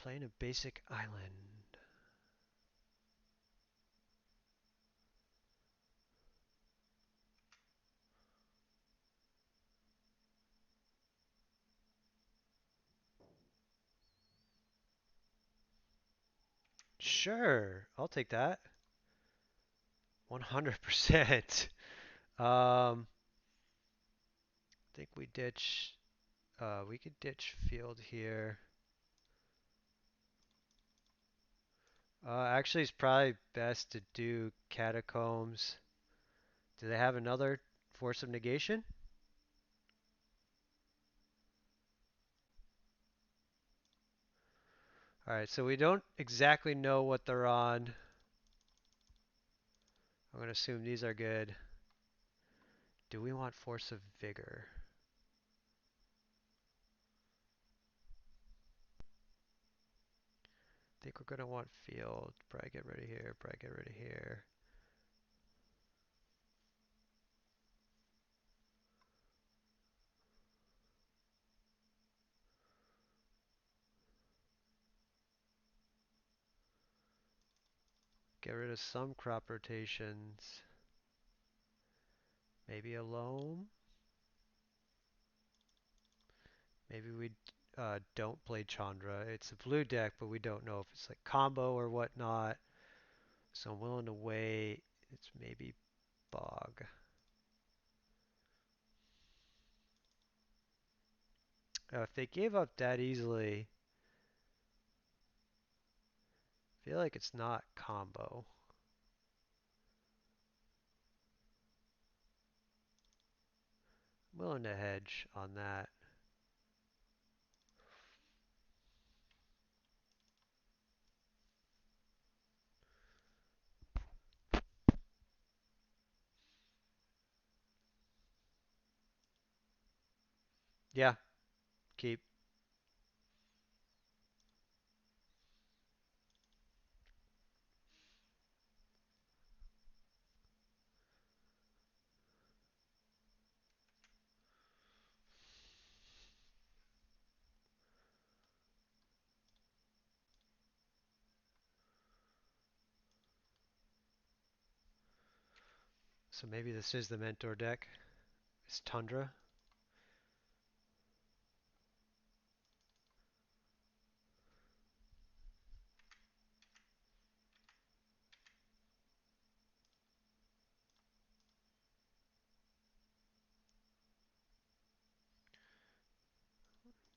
Playing a basic island. Sure, I'll take that. 100%. I think we could ditch field here. Actually, it's probably best to do catacombs. Do they have another force of negation? Alright, so we don't exactly know what they're on. I'm going to assume these are good. Do we want force of vigor? I think we're going to want field. Probably get rid of here, probably get rid of here. Get rid of some crop rotations. Maybe a loam? Maybe we don't play Chandra. It's a blue deck, but we don't know if it's like combo or whatnot. So I'm willing to wait. It's maybe Bog. If they gave up that easily, I feel like it's not combo. I'm willing to hedge on that. Yeah, keep. So maybe this is the mentor deck. It's Tundra.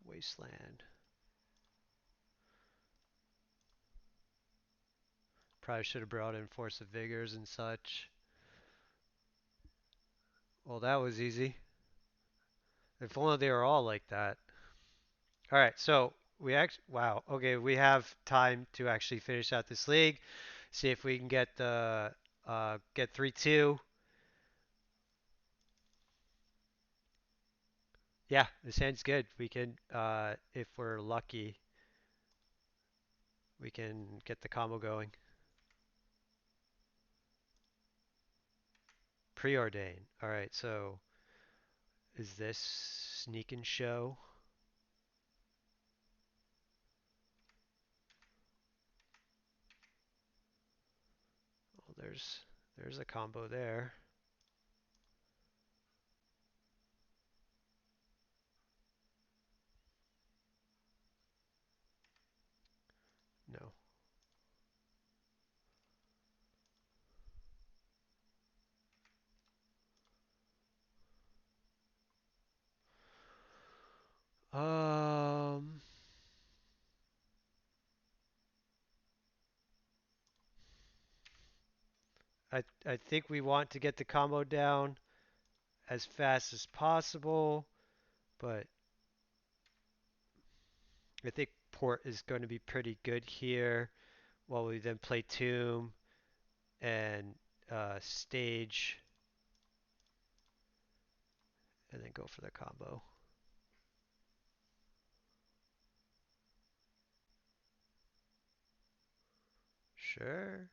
Wasteland. Probably should have brought in Force of Vigors and such. Well, that was easy. If only they were all like that. All right, so we actually, wow, okay, we have time to actually finish out this league. See if we can get the get 3-2. Yeah, this hand's good. We can, if we're lucky, we can get the combo going. Preordain. All right, so is this sneak and show? Well, there's a combo there. No. Um, I think we want to get the combo down as fast as possible, but I think Port is going to be pretty good here while we then play Tomb and Stage and then go for the combo. Sure.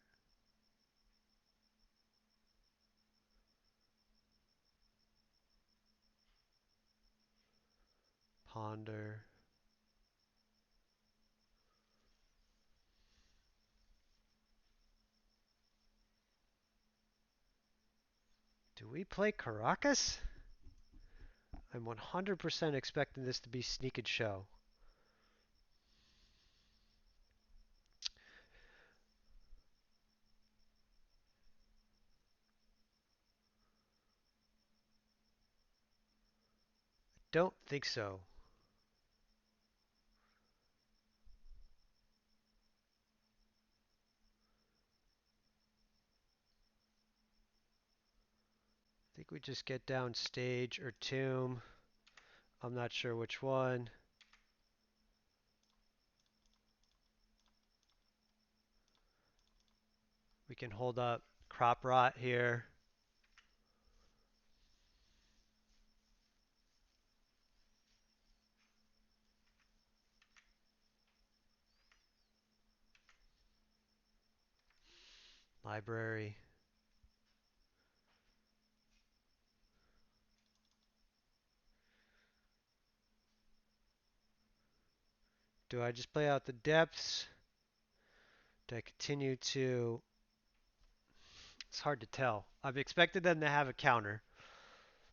Ponder. Do we play Caracas? I'm 100% expecting this to be Sneak and Show. Don't think so. I think we just get down Stage or Tomb. I'm not sure which one. We can hold up Crop Rot here. Library. Do I just play out the depths? Do I continue to... It's hard to tell. I've expected them to have a counter.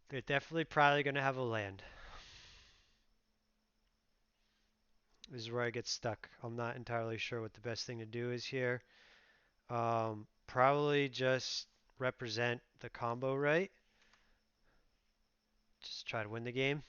They're definitely probably going to have a land. This is where I get stuck. I'm not entirely sure what the best thing to do is here. Probably just represent the combo right. Just try to win the game.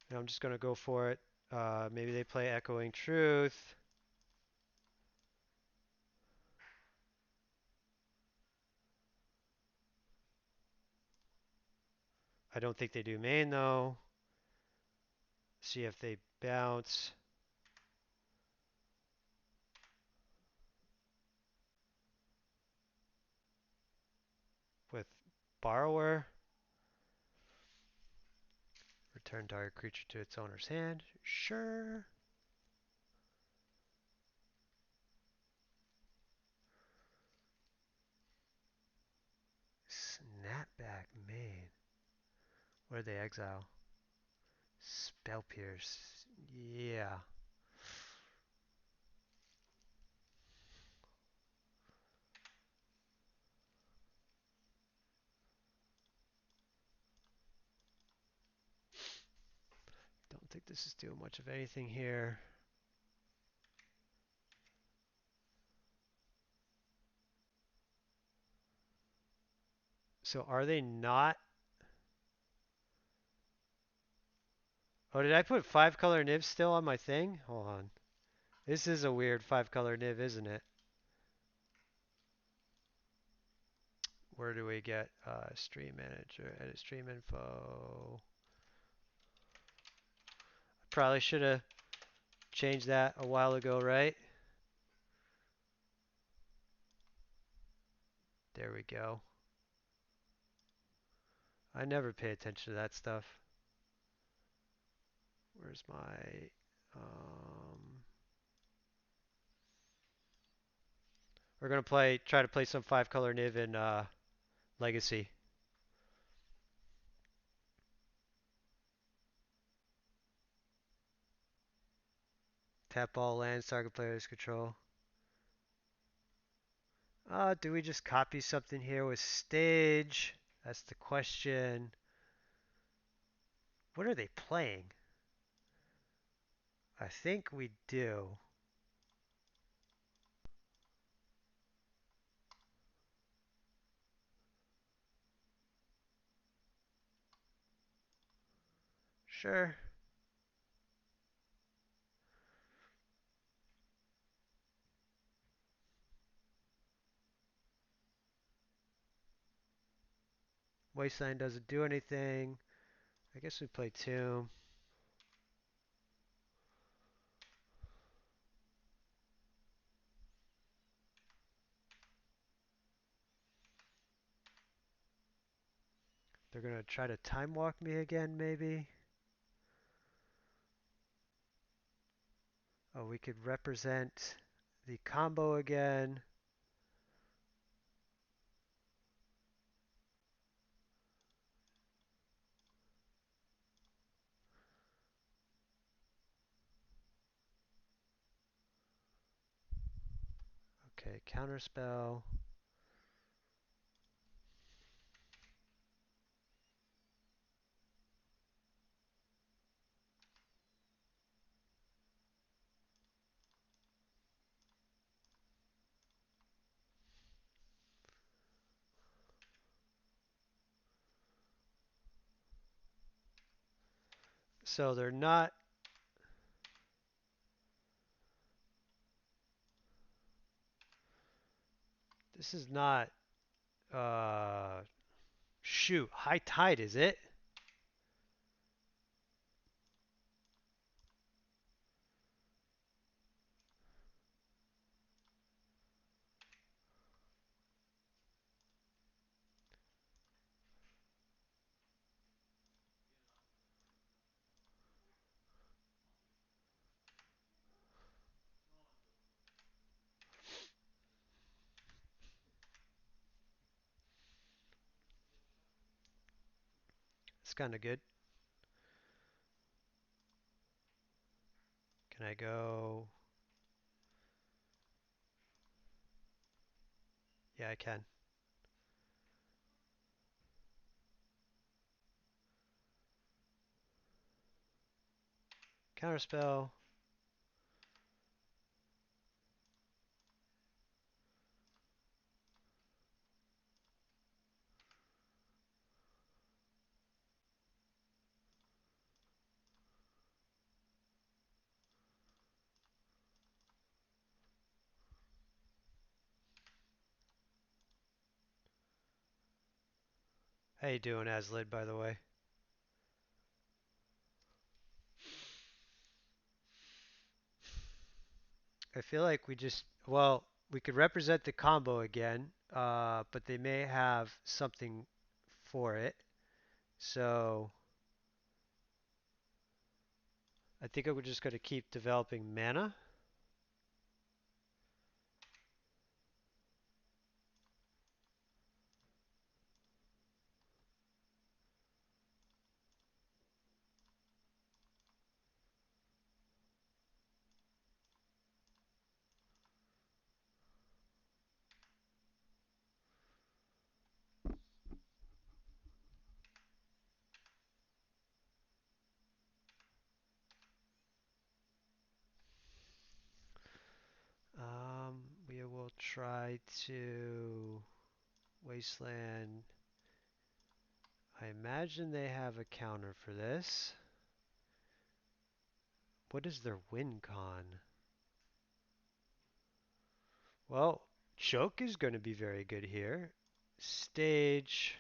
And I'm just going to go for it. Maybe they play Echoing Truth. I don't think they do main though. See if they bounce. With Borrower. Return target creature to its owner's hand. Sure. Snapback main. What did they exile? Spell Pierce. Yeah. Don't think this is doing much of anything here. So are they not? Oh, did I put 5-color nib still on my thing? Hold on. This is a weird 5-color nib, isn't it? Where do we get stream manager? Edit stream info. Probably should have changed that a while ago, right? There we go. I never pay attention to that stuff. Where's my... we're going to try to play some 5-color Niv in Legacy. Tap all lands, target player's control. Do we just copy something here with Stage? That's the question. What are they playing? I think we do. Sure. Wasteland doesn't do anything. I guess we play Tomb. They're gonna try to time walk me again, maybe. Oh, we could represent the combo again. Okay, counterspell. So they're not. This is not. Uh, Shoot, high tide, is it? It's kind of good. Can I go? Yeah, I can. Counterspell. How you doing, Aslid, by the way? I feel like we could represent the combo again, but they may have something for it. So I think we're just going to keep developing mana. We will try to Wasteland. I imagine they have a counter for this. What is their win con? Well, Choke is going to be very good here. Stage.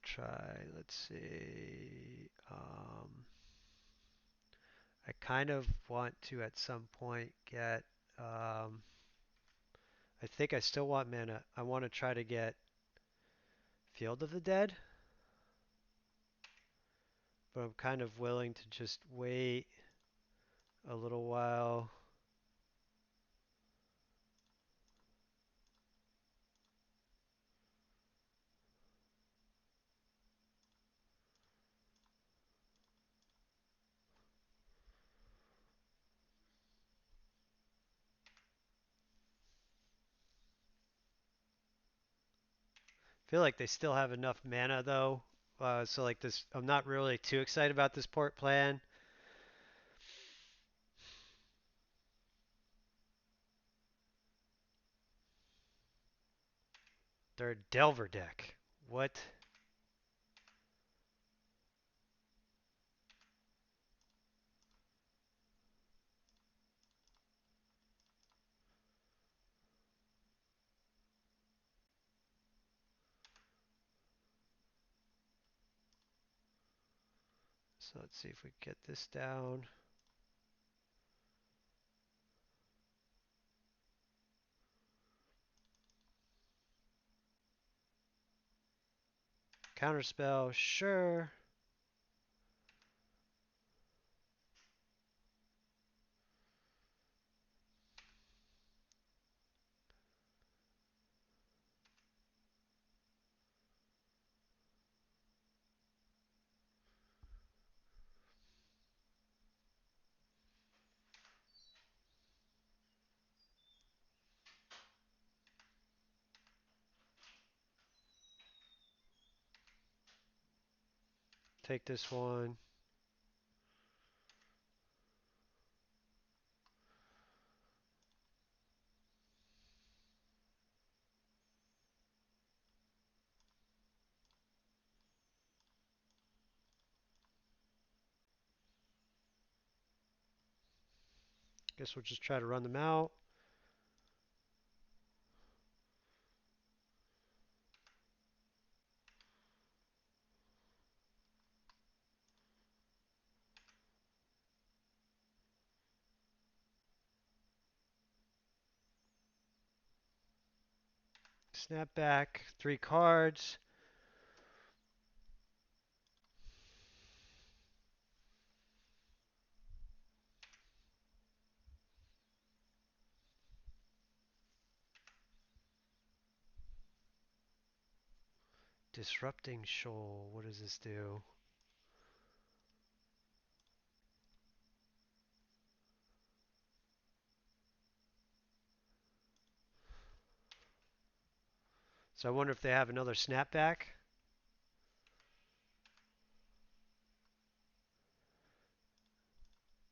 Try, let's see. I kind of want to at some point get. Um, I think I still want mana. I want to try to get Field of the Dead, but I'm kind of willing to just wait a little while. Feel like they still have enough mana though. So like this, I'm not really too excited about this port plan. They're a Delver deck. What? So let's see if we get this down. Counterspell, sure. Take this one. Guess we'll just try to run them out. Snap back, 3 cards. Disrupting Shoal, what does this do? So I wonder if they have another snapback.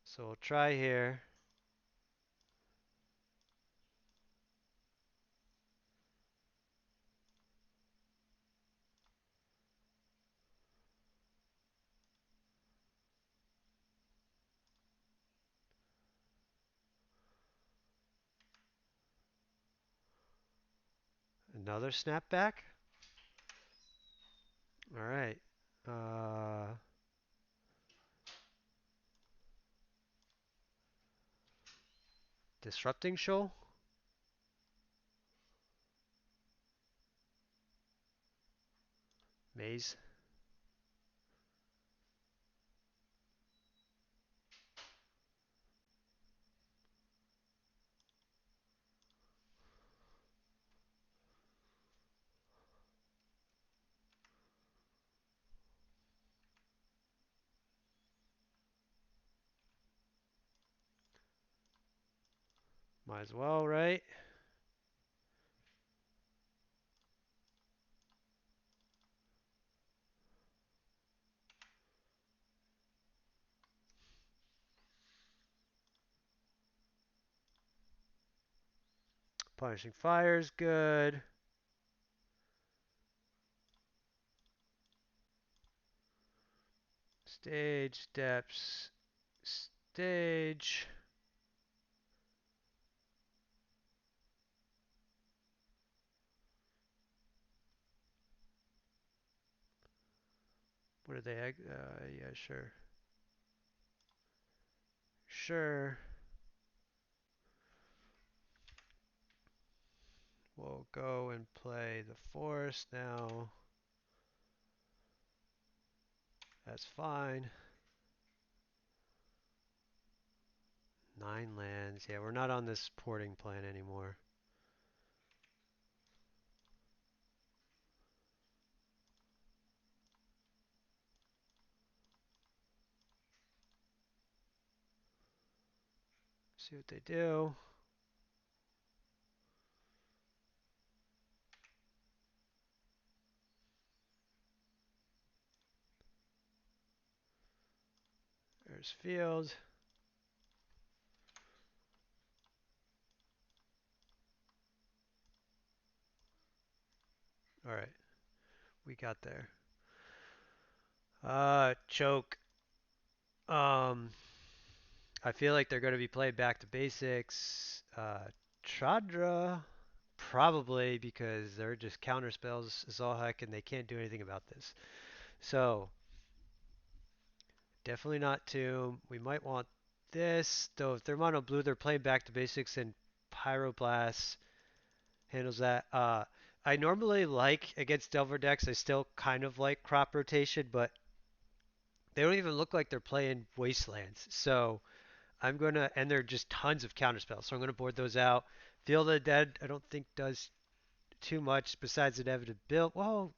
So we'll try here. Another snapback. All right. Disrupting Shoal. Maze. Might as well, right? Punishing Fire's good. Stage, depths, stage. What are they? Yeah, sure. Sure. We'll go and play the forest now. That's fine. 9 lands. Yeah, we're not on this porting plan anymore. See what they do. There's field. All right, we got there. Choke. Um, I feel like they're going to be playing back to basics. Chadra, probably because they're just counter spells as all heck and they can't do anything about this. So, definitely not Tomb. We might want this, though if they're mono blue, they're playing back to basics and Pyroblast handles that. I normally like against Delver decks, I still kind of like crop rotation, but they don't even look like they're playing Wastelands. So and there are just tons of counter spells. So I'm gonna board those out. Field of the Dead, I don't think does too much besides inevitability. Well,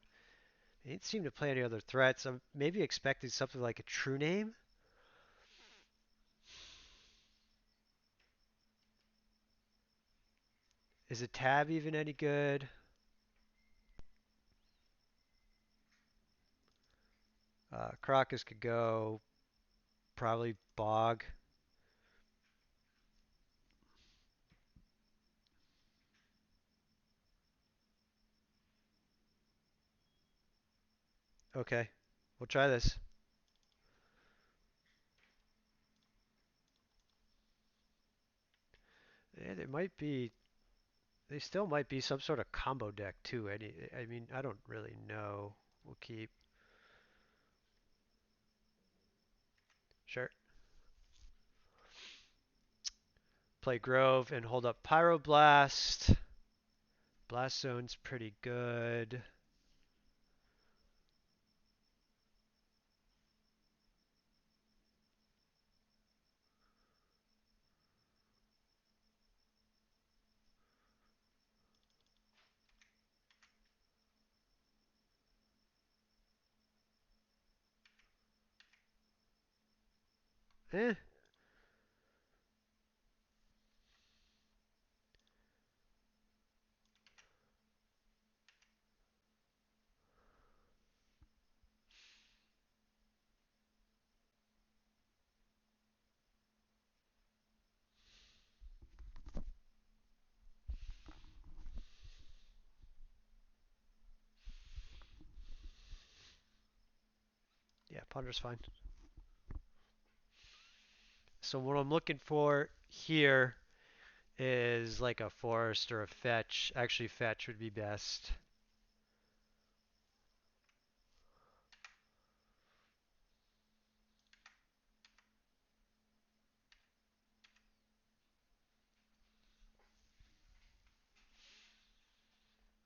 they didn't seem to play any other threats. I'm maybe expecting something like a True Name. Is a Tab even any good? Crocus could go probably Bog. Okay, we'll try this. Yeah, they might be. They still might be some sort of combo deck too. I mean, I don't really know. We'll keep. Sure. Play Grove and hold up Pyroblast. Blast Zone's pretty good. Eh, yeah, Ponder's fine. So what I'm looking for here is like a forest or a fetch. Actually, fetch would be best.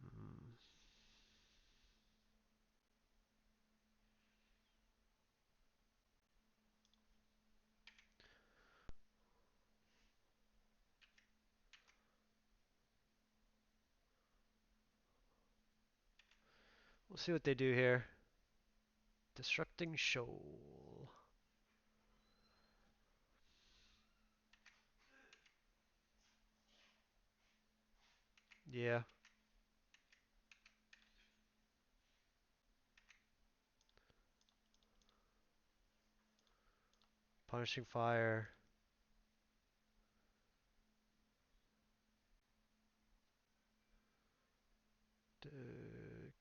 Mm, we'll see what they do here. Disrupting Shoal. Yeah, Punishing Fire.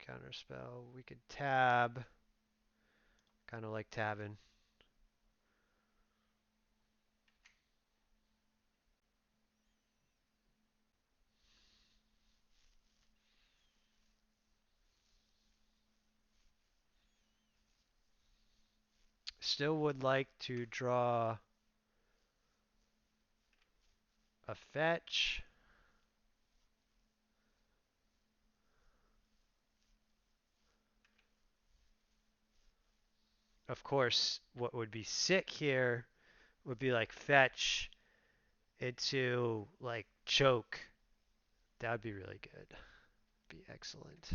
Counterspell. We could tab. Kind of like tabbing. Still would like to draw a fetch. Of course, what would be sick here would be like fetch into like choke. That would be really good. Be excellent.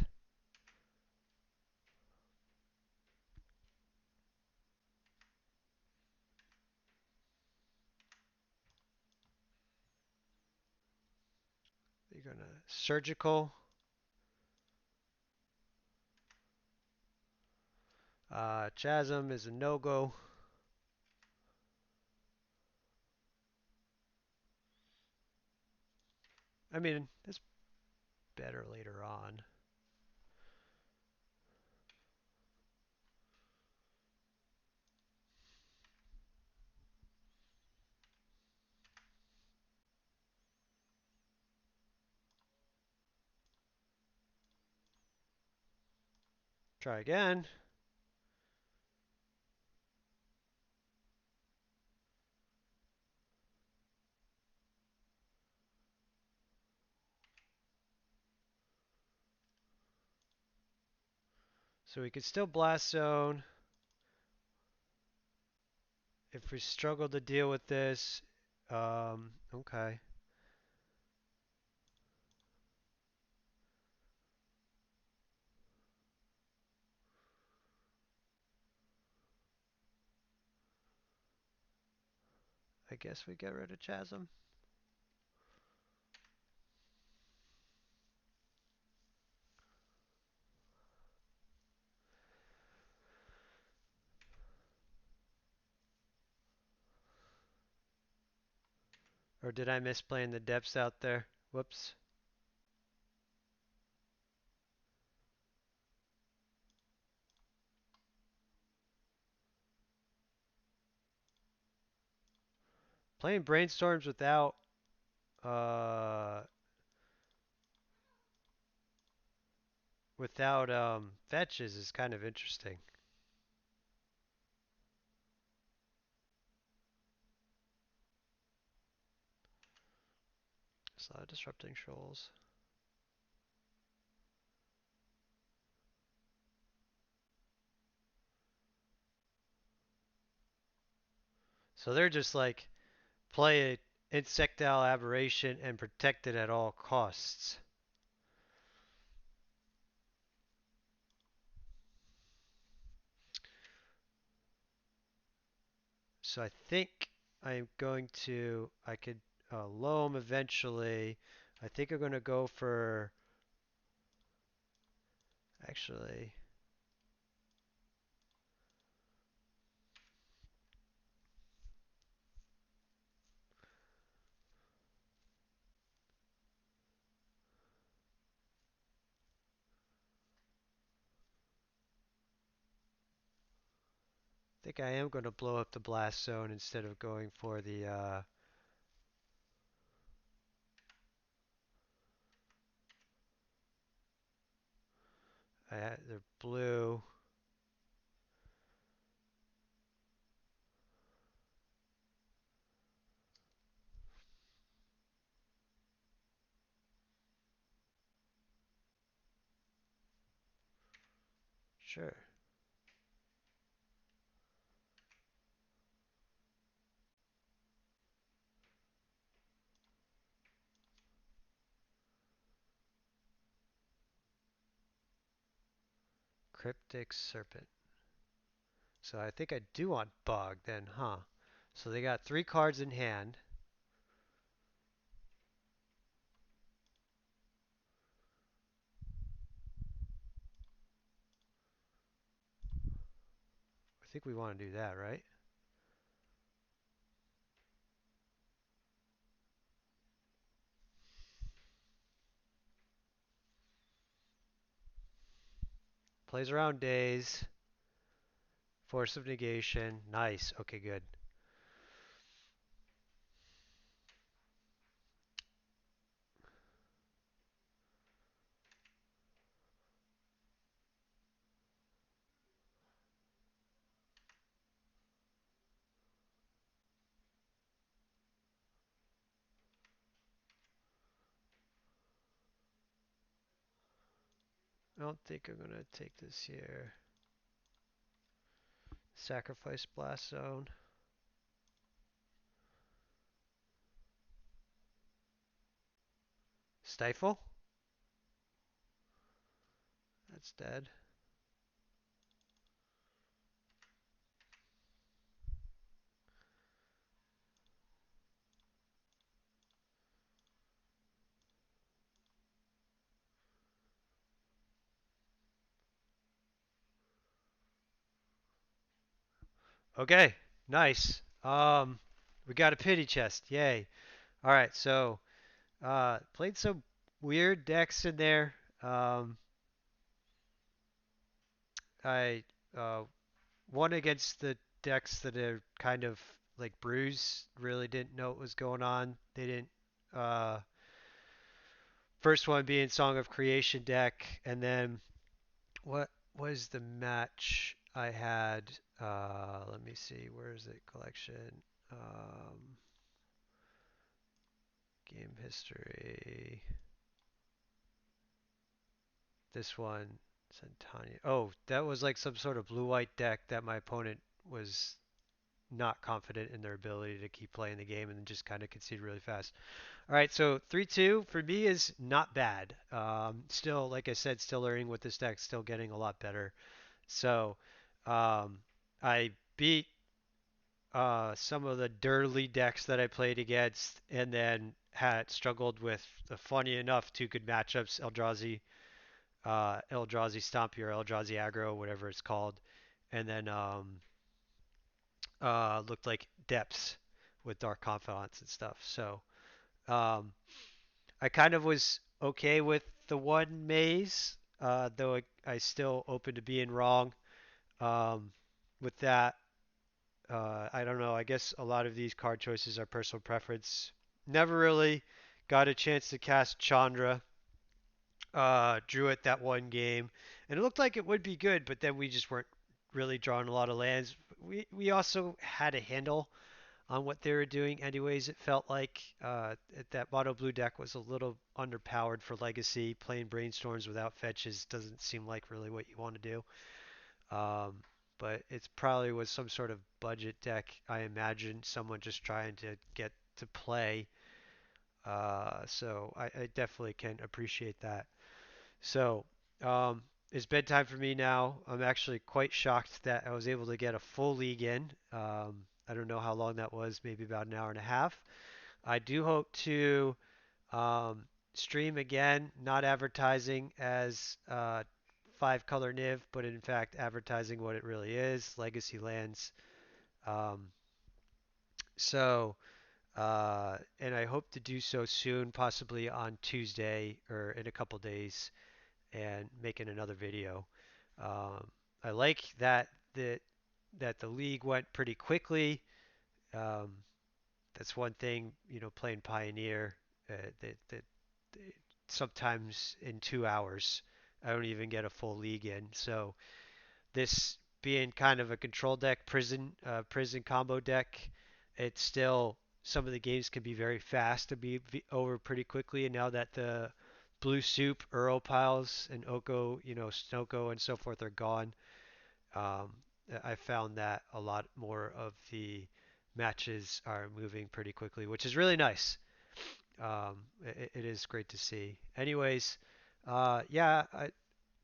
You're gonna surgical. Chasm is a no-go. I mean, it's better later on. Try again. So we could still blast zone. If we struggle to deal with this, okay. I guess we get rid of Chasm. Or did I miss playing the depths out there? Whoops. Playing brainstorms uh without fetches is kind of interesting. There's a lot of disrupting shoals. So they're just like play it insectile aberration and protect it at all costs. So I think I'm going to I could loam eventually. I think I'm going to go for actually I think I am going to blow up the blast zone instead of going for the blue. Sure. Cryptic Serpent. So I think I do want Bog then, huh? So they got 3 cards in hand. I think we want to do that, right? Plays around days. Force of negation. Nice. Okay, good. I don't think I'm going to take this here. Sacrifice Blast Zone. Stifle? That's dead. Okay, nice. We got a pity chest. Yay. All right, so Played some weird decks in there. Um, I won against the decks that are kind of like Bruise. Really didn't know what was going on. They didn't. Uh, First one being Song of Creation deck, and then what was the match I had? Let me see. Where is it? Collection. Um, Game history. This one, Centania. Oh, that was like some sort of blue-white deck that my opponent was not confident in their ability to keep playing the game and just kind of concede really fast. All right, so 3-2 for me is not bad. Still, like I said, still learning with this deck, still getting a lot better. So um, I beat some of the dirty decks that I played against, and then had struggled with the funny enough two good matchups, Eldrazi Stompy or Eldrazi Aggro, whatever it's called, and then looked like Depths with Dark Confidants and stuff. So um, I kind of was okay with the one maze, though I still open to being wrong um, with that. I don't know. I guess a lot of these card choices are personal preference. Never really got a chance to cast Chandra. Drew it that one game, and it looked like it would be good, but then we just weren't really drawing a lot of lands. We also had a handle on what they were doing, anyways. It felt like that mono blue deck was a little underpowered for Legacy. Playing brainstorms without fetches doesn't seem like really what you want to do. Um, but it's probably was some sort of budget deck. I imagine someone just trying to get to play. So I definitely can appreciate that. So um, it's bedtime for me now. I'm actually quite shocked that I was able to get a full league in. I don't know how long that was, maybe about an hour and a half. I do hope to um, stream again, not advertising as five color Niv, but in fact advertising what it really is, Legacy Lands. Um, and I hope to do so soon, possibly on Tuesday or in a couple days, and making another video. Um, I like that the league went pretty quickly. Um, that's one thing, playing Pioneer. That sometimes in 2 hours, I don't even get a full league in. So this being kind of a control deck, prison combo deck, it's still some of the games can be very fast to be over pretty quickly. And now that the blue soup, Earl piles, and Oko, Snoko and so forth are gone, um, I found that a lot more of the matches are moving pretty quickly, which is really nice. It is great to see. Anyways, yeah, I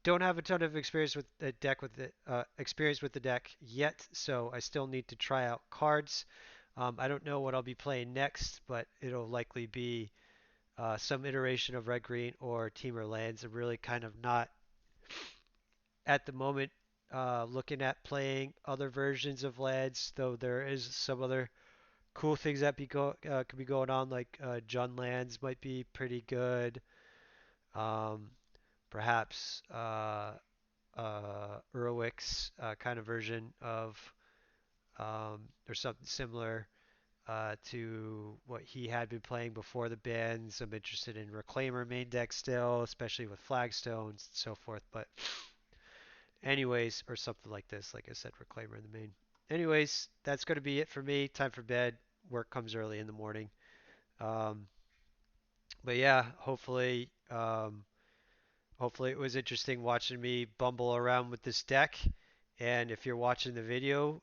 don't have a ton of experience with the deck yet, so I still need to try out cards. I don't know what I'll be playing next, but it'll likely be some iteration of red green or Teamer lands. I'm really kind of not at the moment looking at playing other versions of lands, though there is some other cool things that could be going on, like Jund lands might be pretty good. Um, Perhaps Urwix kind of version of or something similar to what he had been playing before the bans. I'm interested in Reclaimer main deck still, especially with flagstones and so forth. But anyways, or something like this, like I said, Reclaimer in the main. Anyways, that's going to be it for me. Time for bed. Work comes early in the morning. Um, but yeah, hopefully it was interesting watching me bumble around with this deck. And if you're watching the video,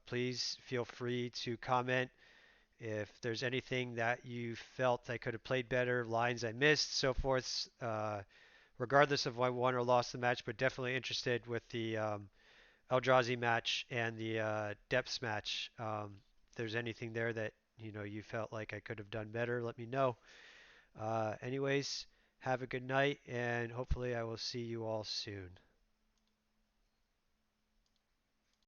please feel free to comment if there's anything that you felt I could have played better, lines I missed, so forth. Regardless of why I won or lost the match, but definitely interested with the Eldrazi match and the Depths match. If there's anything there that you felt like I could have done better, let me know. Anyways, have a good night, and hopefully I will see you all soon.